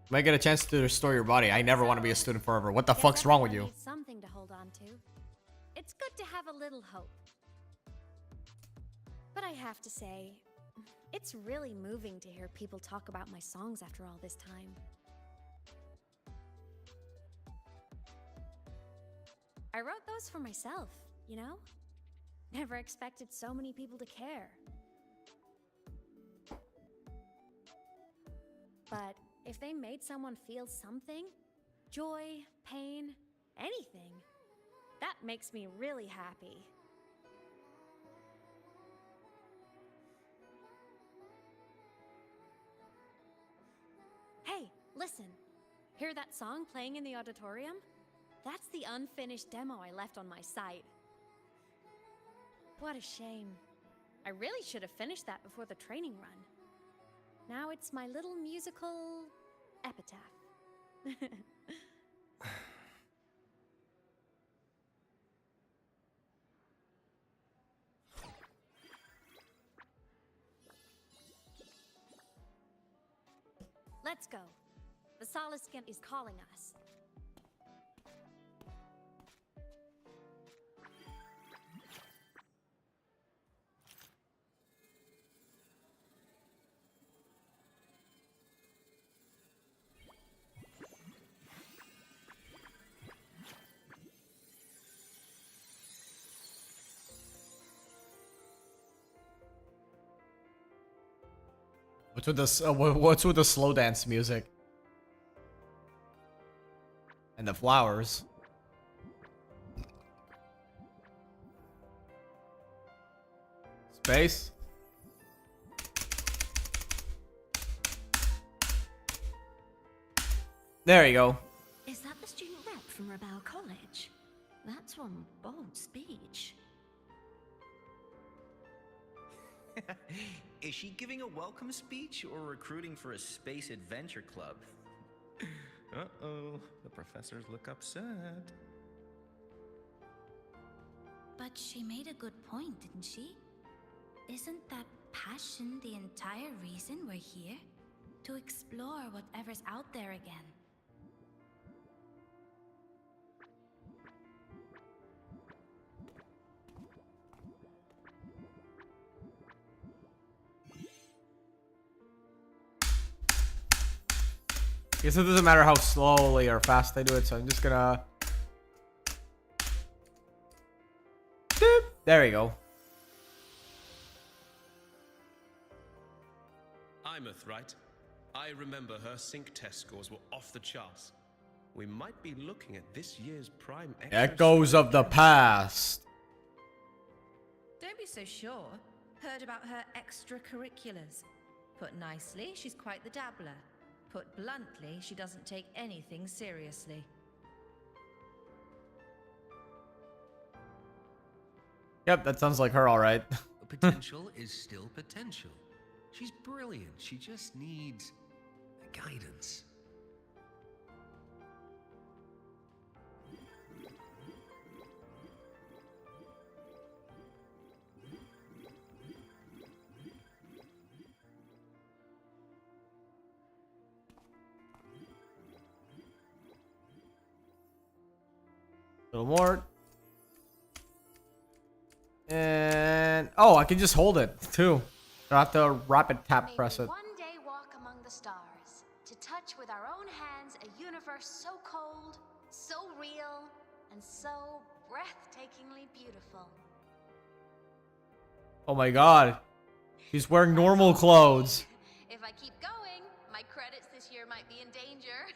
Might get a chance to restore your body. I never want to be a student forever. What the Guess fuck's wrong with everyone you? needs something to hold on to. It's good to have a little hope. But I have to say, it's really moving to hear people talk about my songs after all this time. I wrote those for myself, you know? Never expected so many people to care. But if they made someone feel something, joy, pain, anything, that makes me really happy. Hey, listen. Hear that song playing in the auditorium? That's the unfinished demo I left on my site. What a shame. I really should have finished that before the training run. Now it's my little musical epitaph. Let's go. The Soliskin is calling us. What's with the slow dance music? And the flowers. Space. There you go. Is that the student rep from Rebel College? That's one bold speech. Is she giving a welcome speech or recruiting for a space adventure club? Uh-oh, the professors look upset. But she made a good point, didn't she? Isn't that passion the entire reason we're here? To explore whatever's out there again. Guess it doesn't matter how slowly or fast I do it, so I'm just gonna... Doop. There you go. Aemeath, right? I remember her sync test scores were off the charts. We might be looking at this year's prime Echoes of the past. Don't be so sure. Heard about her extracurriculars. Put nicely, she's quite the dabbler. Put bluntly, she doesn't take anything seriously. Yep, that sounds like her, alright. Potential is still potential. She's brilliant. She just needs guidance. A little more. And oh, I can just hold it too. I don't have to rapid tap press it. One day walk among the stars, to touch with our own hands a universe so cold, so real, and so breathtakingly beautiful. Oh my god. He's wearing normal clothes. If I keep going, my credits this year might be in danger.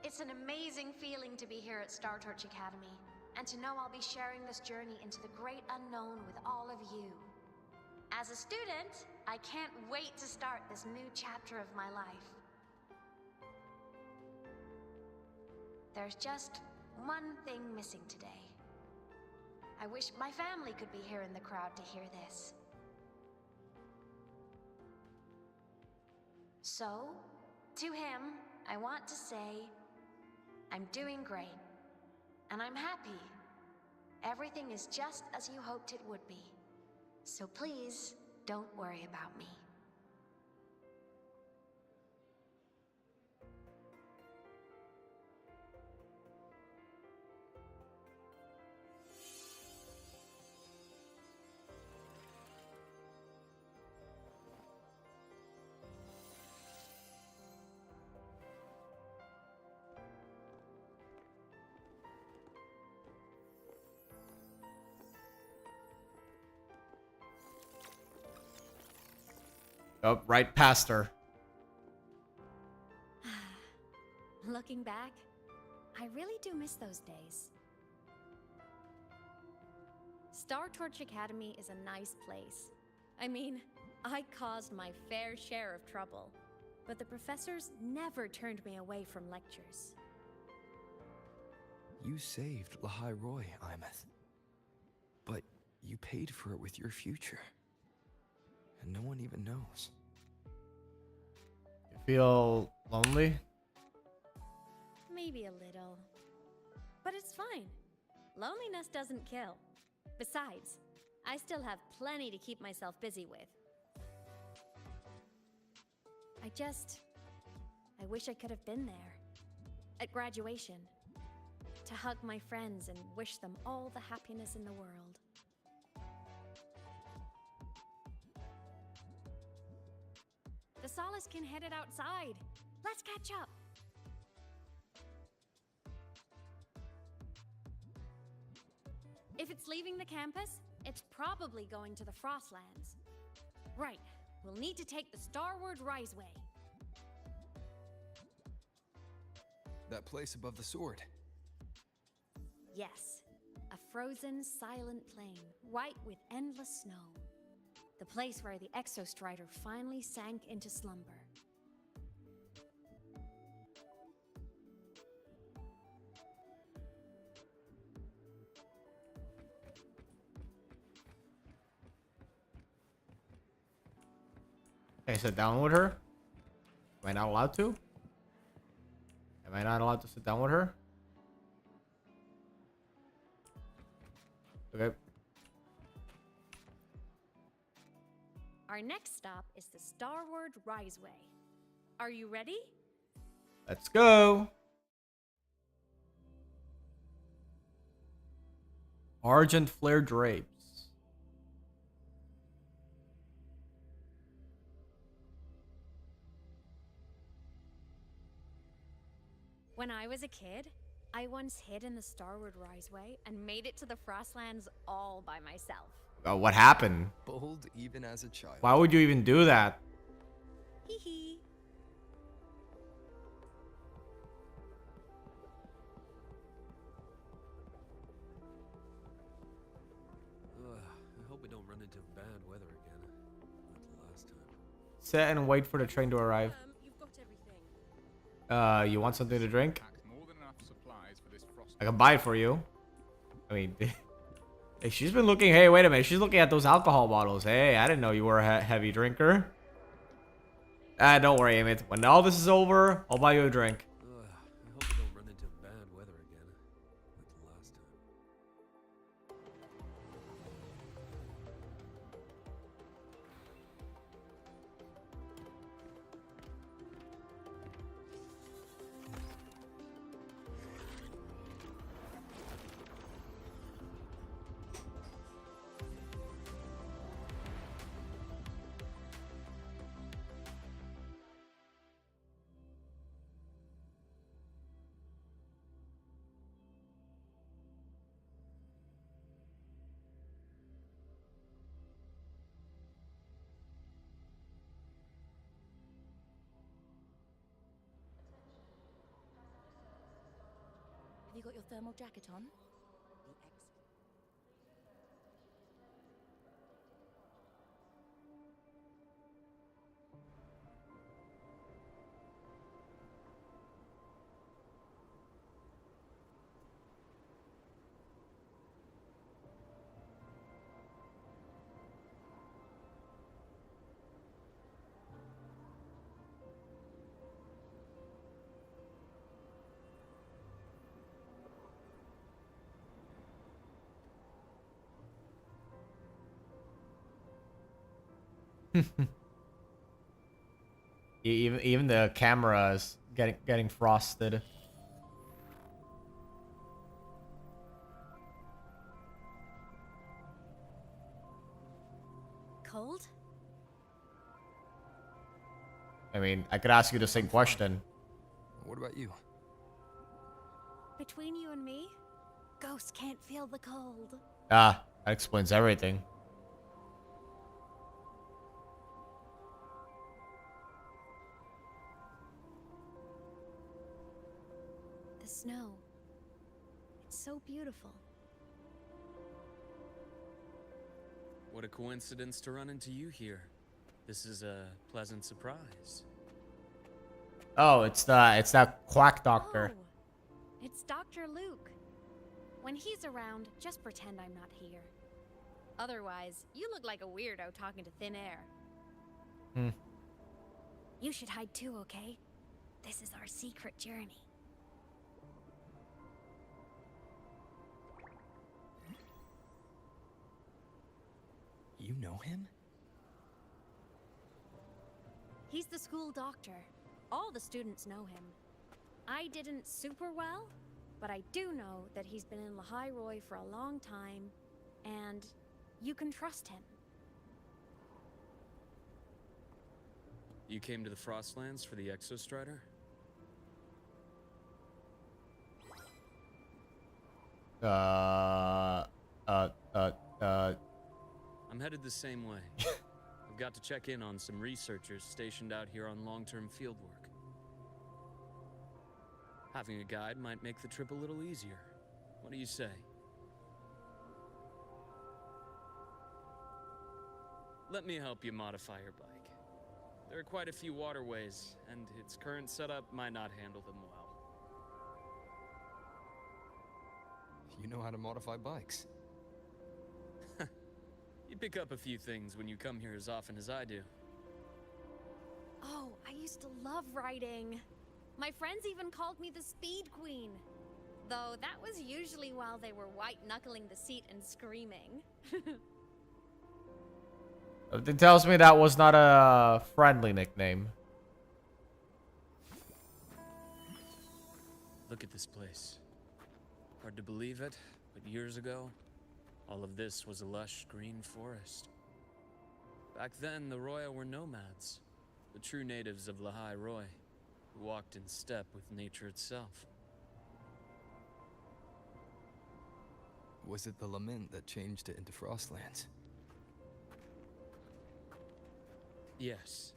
It's an amazing feeling to be here at Star Torch Academy, and to know I'll be sharing this journey into the great unknown with all of you. As a student, I can't wait to start this new chapter of my life. There's just one thing missing today. I wish my family could be here in the crowd to hear this. So, to him, I want to say, I'm doing great, and I'm happy. Everything is just as you hoped it would be. So please, don't worry about me. Oh, right past her. Looking back, I really do miss those days. Star Torch Academy is a nice place. I mean, I caused my fair share of trouble, but the professors never turned me away from lectures. You saved Lahai Roy, Aemeath. But you paid for it with your future. And no one even knows. You feel lonely? Maybe a little. But it's fine. Loneliness doesn't kill. Besides, I still have plenty to keep myself busy with. I wish I could have been there. At graduation. To hug my friends and wish them all the happiness in the world. The Solace can hit it outside. Let's catch up. If it's leaving the campus, It's probably going to the Frostlands. Right. We'll need to take the Starward Riseway. That place above the sword. Yes. A frozen, silent plain, white with endless snow. The place where the Exostrider finally sank into slumber. Can I sit down with her? Am I not allowed to? Am I not allowed to sit down with her? Okay. Our next stop is the Starward Riseway. Are you ready? Let's go. Argent flare drapes. When I was a kid, I once hid in the Starward Riseway and made it to the Frostlands all by myself. Oh, what happened? Bold even as a child. Why would you even do that? Hee hee. I hope we don't run into bad weather again, like the last time. Sit and wait for the train to arrive. You've got everything. You want something to drink? More than enough supplies for this frost. I can buy it for you. I mean, hey, she's been looking. Hey, wait a minute. She's looking at those alcohol bottles. Hey, I didn't know you were a heavy drinker. Don't worry, Aemeath. When all this is over, I'll buy you a drink. I hope we don't run into bad weather again, like the last time. Have you got your thermal jacket on? Even the camera is getting frosted. Cold? I mean, I could ask you the same question. What about you? Between you and me, ghosts can't feel the cold. Ah, that explains everything. The snow. It's so beautiful. What a coincidence to run into you here. This is a pleasant surprise. Oh, it's that quack doctor. Oh, it's Dr. Luke. When he's around, just pretend I'm not here. Otherwise, you look like a weirdo talking to thin air. You should hide too, okay? This is our secret journey. You know him? He's the school doctor. All the students know him. I didn't super well, but I do know that he's been in Lehigh Roy for a long time, and you can trust him. You came to the Frostlands for the Exostrider? headed the same way. I've got to check in on some researchers stationed out here on long-term fieldwork. Having a guide might make the trip a little easier. What do you say? Let me help you modify your bike. There are quite a few waterways, and its current setup might not handle them well. You know how to modify bikes. You pick up a few things when you come here as often as I do. Oh, I used to love riding. My friends even called me the Speed Queen. Though that was usually while they were white-knuckling the seat and screaming. It tells me that was not a friendly nickname. Look at this place. Hard to believe it, but years ago, all of this was a lush green forest. Back then, the Roya were nomads, the true natives of Lehigh Roy, who walked in step with nature itself. Was it the lament that changed it into Frostlands? Yes,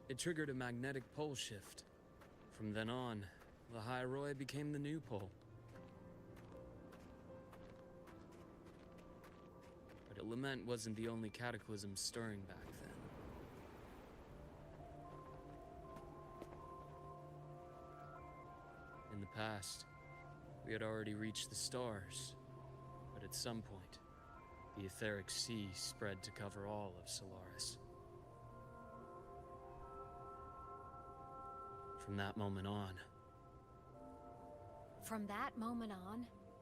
it triggered a magnetic pole shift. From then on, Lehigh Roy became the new pole. But Lament wasn't the only cataclysm stirring back then. In the past, we had already reached the stars, but at some point, the etheric sea spread to cover all of Solaris. From that moment on,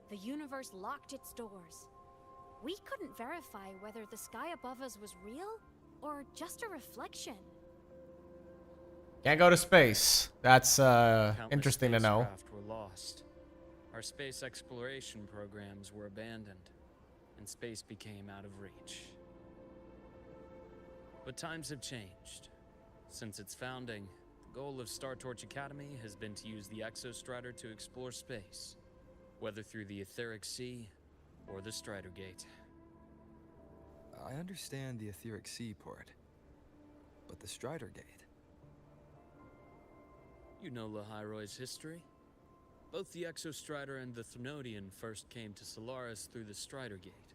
the universe locked its doors. We couldn't verify whether the sky above us was real or just a reflection. Can't go to space. That's interesting to know. Spacecraft were lost. Our space exploration programs were abandoned, and space became out of reach. But times have changed. Since its founding, the goal of Star Torch Academy has been to use the Exostrider to explore space, whether through the Etheric Sea or the Strider Gate. I understand the Etheric Sea part, but the Strider Gate? You know Lehigh Roy's history. Both the Exostrider and the Threnodian first came to Solaris through the Strider Gate.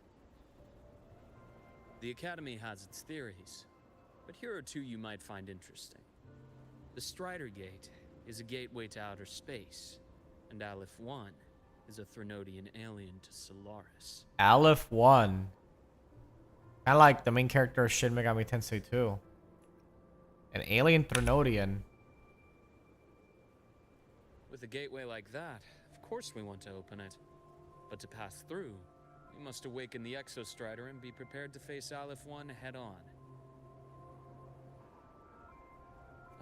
The Academy has its theories, but here are two you might find interesting. The Strider Gate is a gateway to outer space, and Aleph 1 is a Threnodian alien to Solaris. Aleph 1. Kinda like the main character of Shin Megami Tensei 2. An alien Threnodian. With a gateway like that, of course we want to open it. But to pass through, we must awaken the Exostrider and be prepared to face Aleph 1 head-on.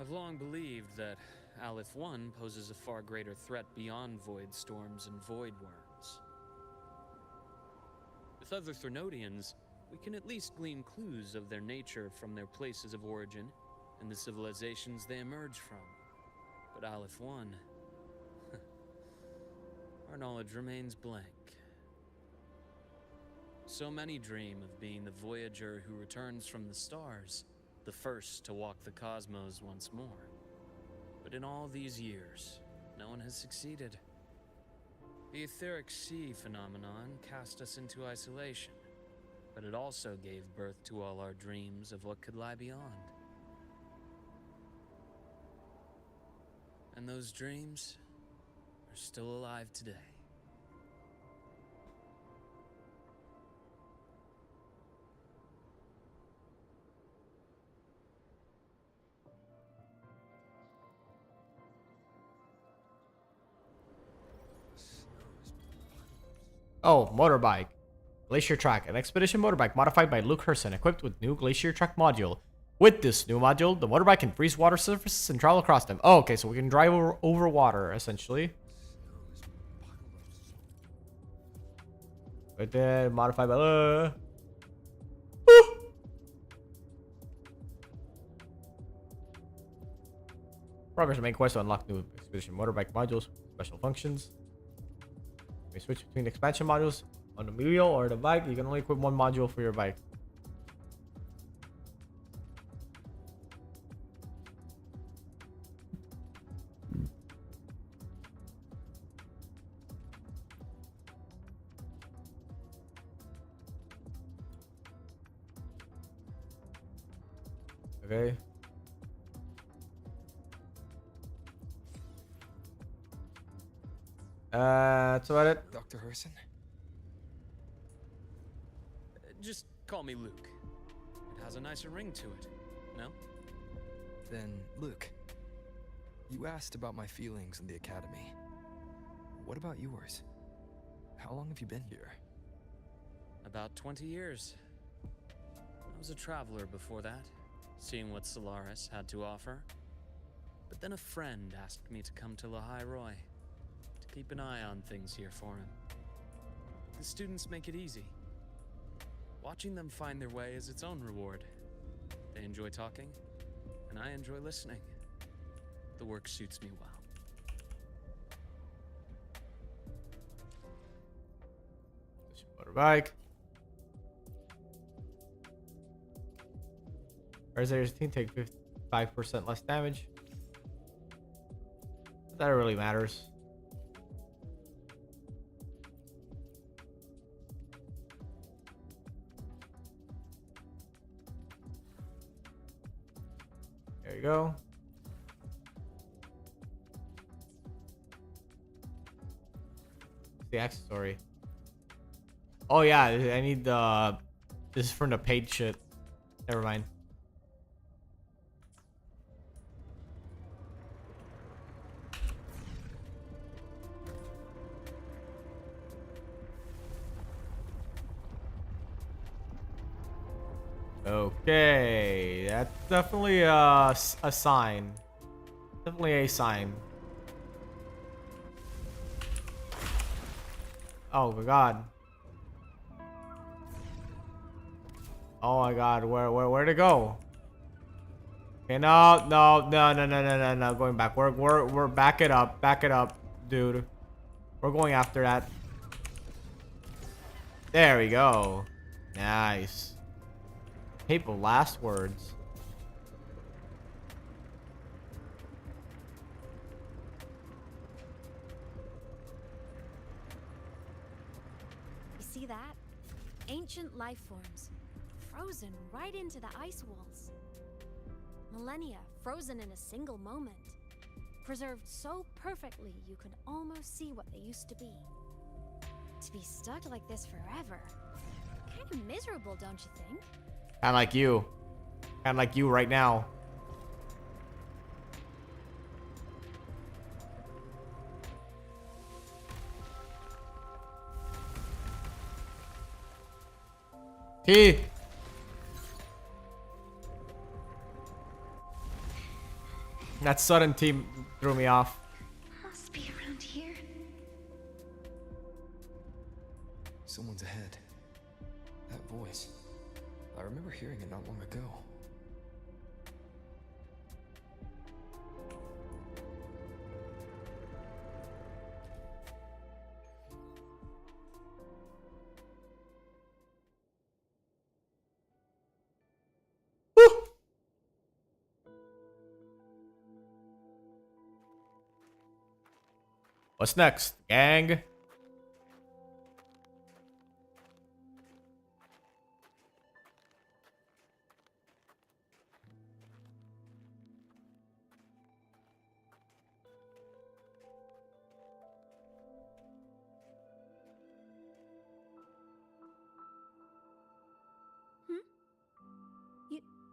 I've long believed that Aleph 1 poses a far greater threat beyond void storms and void worms. With other Threnodians, we can at least glean clues of their nature from their places of origin and the civilizations they emerge from. But Aleph 1... our knowledge remains blank. So many dream of being the Voyager who returns from the stars, the first to walk the cosmos once more. But in all these years, no one has succeeded. The Etheric Sea phenomenon cast us into isolation, but it also gave birth to all our dreams of what could lie beyond. And those dreams are still alive today. Oh, motorbike. Glacier Track, an expedition motorbike modified by Luke Herson, equipped with new Glacier Track module. With this new module, the motorbike can freeze water surfaces and travel across them. Oh, okay, so we can drive over water, essentially. Right there, modified by... Progress main quest to unlock new expedition motorbike modules, special functions. You may switch between expansion modules on the wheel or the bike. You can only equip one module for your bike. Okay. That's about it. Dr. Herson? Just call me Luke. It has a nicer ring to it, no? Then, Luke, you asked about my feelings in the academy. What about yours? How long have you been here? About 20 years. I was a traveler before that, seeing what Solaris had to offer. But then a friend asked me to come to Lahai Roy, to keep an eye on things here for him. The students make it easy. Watching them find their way is its own reward. They enjoy talking, and I enjoy listening. The work suits me well. Motorbike. Resistors team take 55% less damage. Not that it really matters. There you go. The accessory. Oh yeah, I need the. This is from the paid shit. Never mind. Okay, that's definitely a sign. Definitely a sign. Oh my god. Oh my god, where to go? Okay, no. Going back. We're back it up, dude. We're going after that. There we go. Nice. People, last words. You see that? Ancient life forms, frozen right into the ice walls. Millennia frozen in a single moment. Preserved so perfectly you could almost see what they used to be. To be stuck like this forever. Kind of miserable, don't you think? Kinda like you. Kinda like you right now. T. That sudden team threw me off. Must be around here. Someone's ahead. That voice. I remember hearing it not long ago. What's next, gang?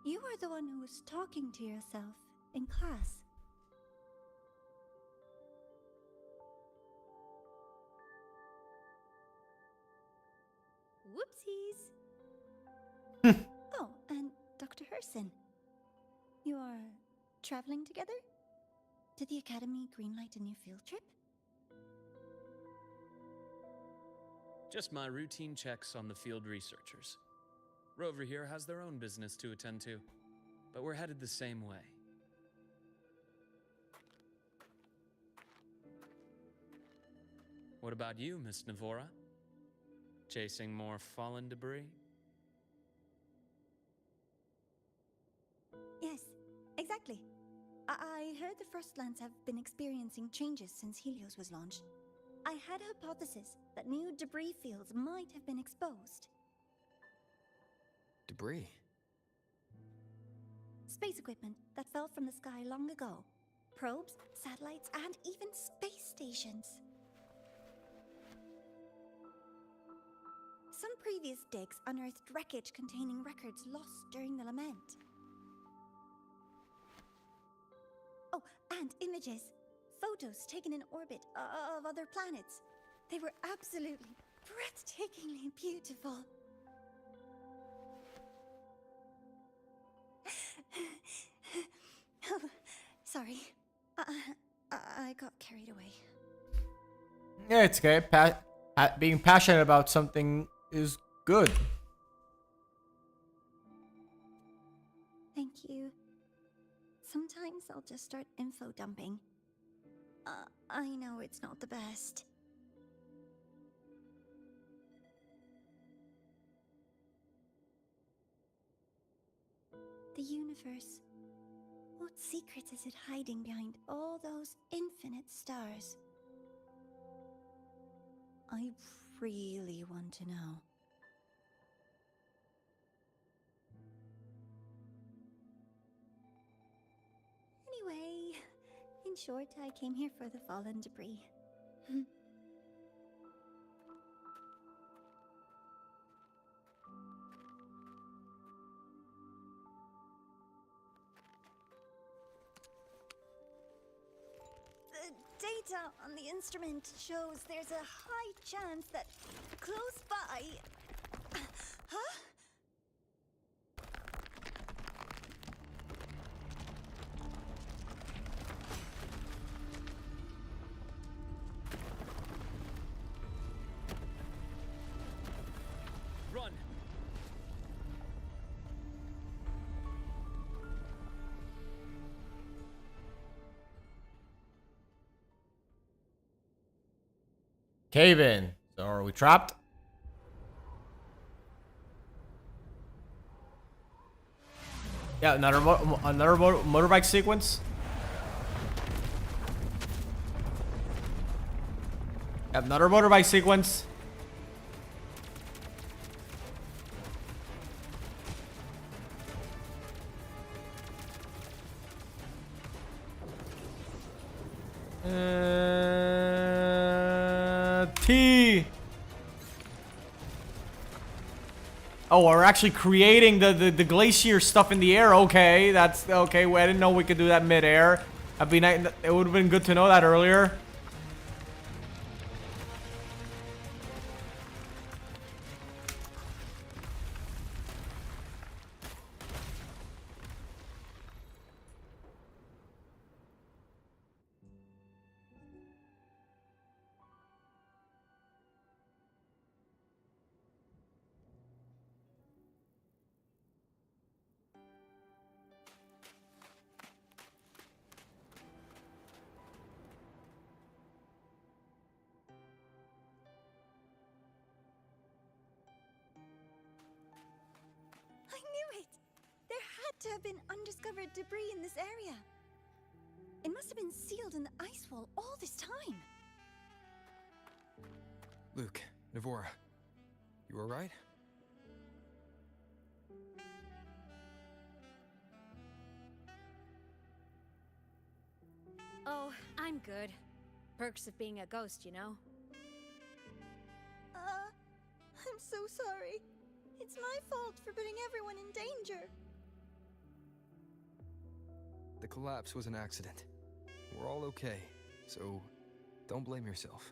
You were the one who was talking to yourself in class. Whoopsies. Oh, and Dr. Herson. You are traveling together? Did the Academy greenlight a new field trip? Just my routine checks on the field researchers. Rover here has their own business to attend to, but we're headed the same way. What about you, Miss Navora? Chasing more fallen debris? Yes, exactly. I heard the Frostlands have been experiencing changes since Helios was launched. I had a hypothesis that new debris fields might have been exposed. Debris? space equipment that fell from the sky long ago. Probes, satellites, and even space stations. Some previous digs unearthed wreckage containing records lost during the lament. Oh, and images. Photos taken in orbit of other planets. They were absolutely breathtakingly beautiful. Oh, sorry. I got carried away. Yeah, it's okay. Being passionate about something is good. Thank you. Sometimes I'll just start info dumping. I know it's not the best. The universe. What secrets is it hiding behind all those infinite stars? I really want to know. Anyway, in short, I came here for the fallen debris. The data on the instrument shows there's a high chance that close by... Huh? Run! Cave in. So are we trapped? Yeah, another motorbike sequence. Yep, another motorbike sequence. T. Oh, we're actually creating the glacier stuff in the air. Okay, that's okay. Well, I didn't know we could do that mid-air. That'd be nice. It would have been good to know that earlier. To have been undiscovered debris in this area. It must have been sealed in the ice wall all this time. Luke, Navora, you alright? Oh, I'm good. Perks of being a ghost, you know? I'm so sorry. It's my fault for putting everyone in danger. The collapse was an accident. We're all okay, so don't blame yourself.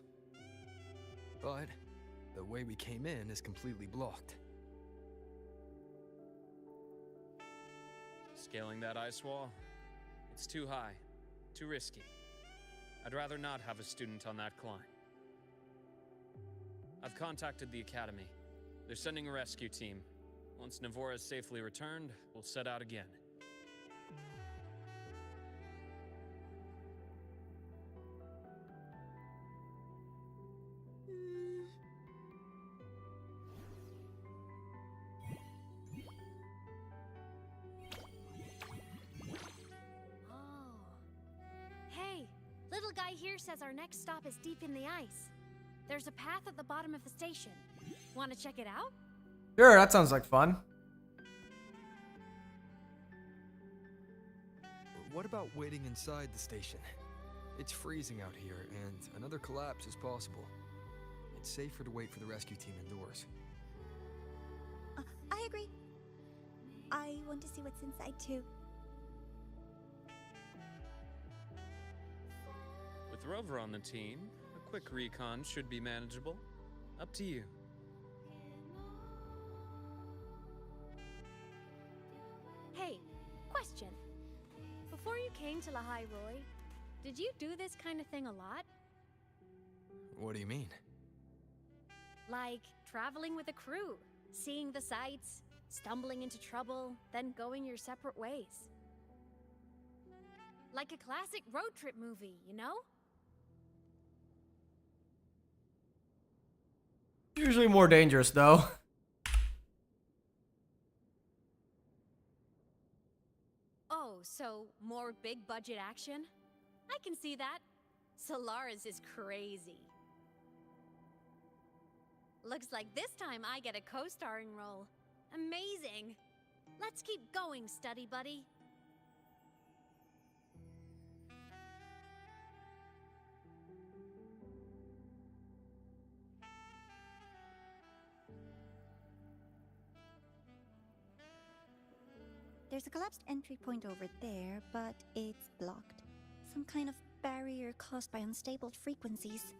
But the way we came in is completely blocked. Scaling that ice wall? It's too high, too risky. I'd rather not have a student on that climb. I've contacted the Academy. They're sending a rescue team. Once Navora is safely returned, we'll set out again. Little guy here says our next stop is deep in the ice. There's a path at the bottom of the station. Want to check it out? Sure, that sounds like fun. What about waiting inside the station? It's freezing out here, and another collapse is possible. It's safer to wait for the rescue team indoors. I agree. I want to see what's inside too. With Rover on the team, a quick recon should be manageable. Up to you. Hey, question. Before you came to Lahai Roy, did you do this kind of thing a lot? What do you mean? Like traveling with a crew, seeing the sights, stumbling into trouble, then going your separate ways. Like a classic road trip movie, you know? Usually more dangerous, though. Oh, so more big budget action? I can see that. Solaris is crazy. Looks like this time I get a co-starring role. Amazing. Let's keep going, study buddy. There's a collapsed entry point over there, but it's blocked. Some kind of barrier caused by unstable frequencies.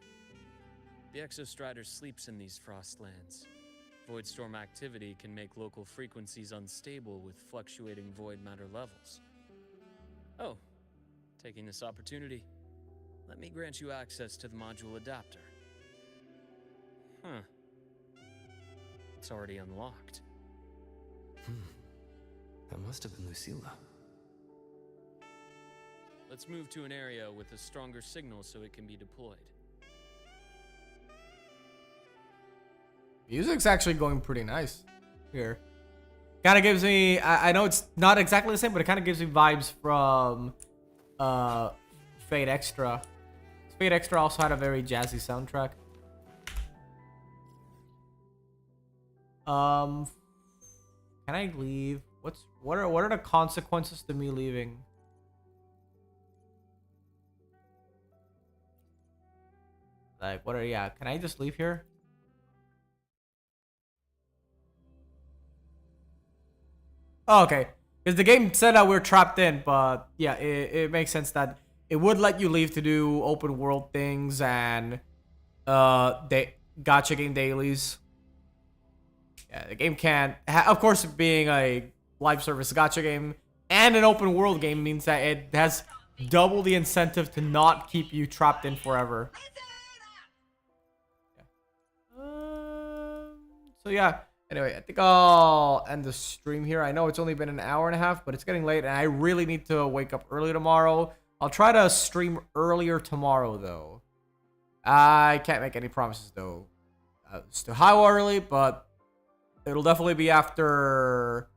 The Exostrider sleeps in these frostlands. Void storm activity can make local frequencies unstable with fluctuating void matter levels. Oh, taking this opportunity, let me grant you access to the module adapter. Huh. It's already unlocked. That must have been Lucilla. Let's move to an area with a stronger signal so it can be deployed. Music's actually going pretty nice here. Kind of gives me, I know it's not exactly the same, but it kind of gives me vibes from Fate Extra. Fate Extra also had a very jazzy soundtrack. Can I leave? What are the consequences to me leaving? Like, can I just leave here? Oh, okay. Because the game said that we're trapped in, but yeah, it makes sense that it would let you leave to do open world things and gacha game dailies. Yeah, the game can't. Of course, being a live service gacha game and an open world game means that it has double the incentive to not keep you trapped in forever. So yeah. Anyway, I think I'll end the stream here. I know it's only been an hour and a half, but it's getting late, and I really need to wake up early tomorrow. I'll try to stream earlier tomorrow, though. I can't make any promises, though, as to how early, but it'll definitely be after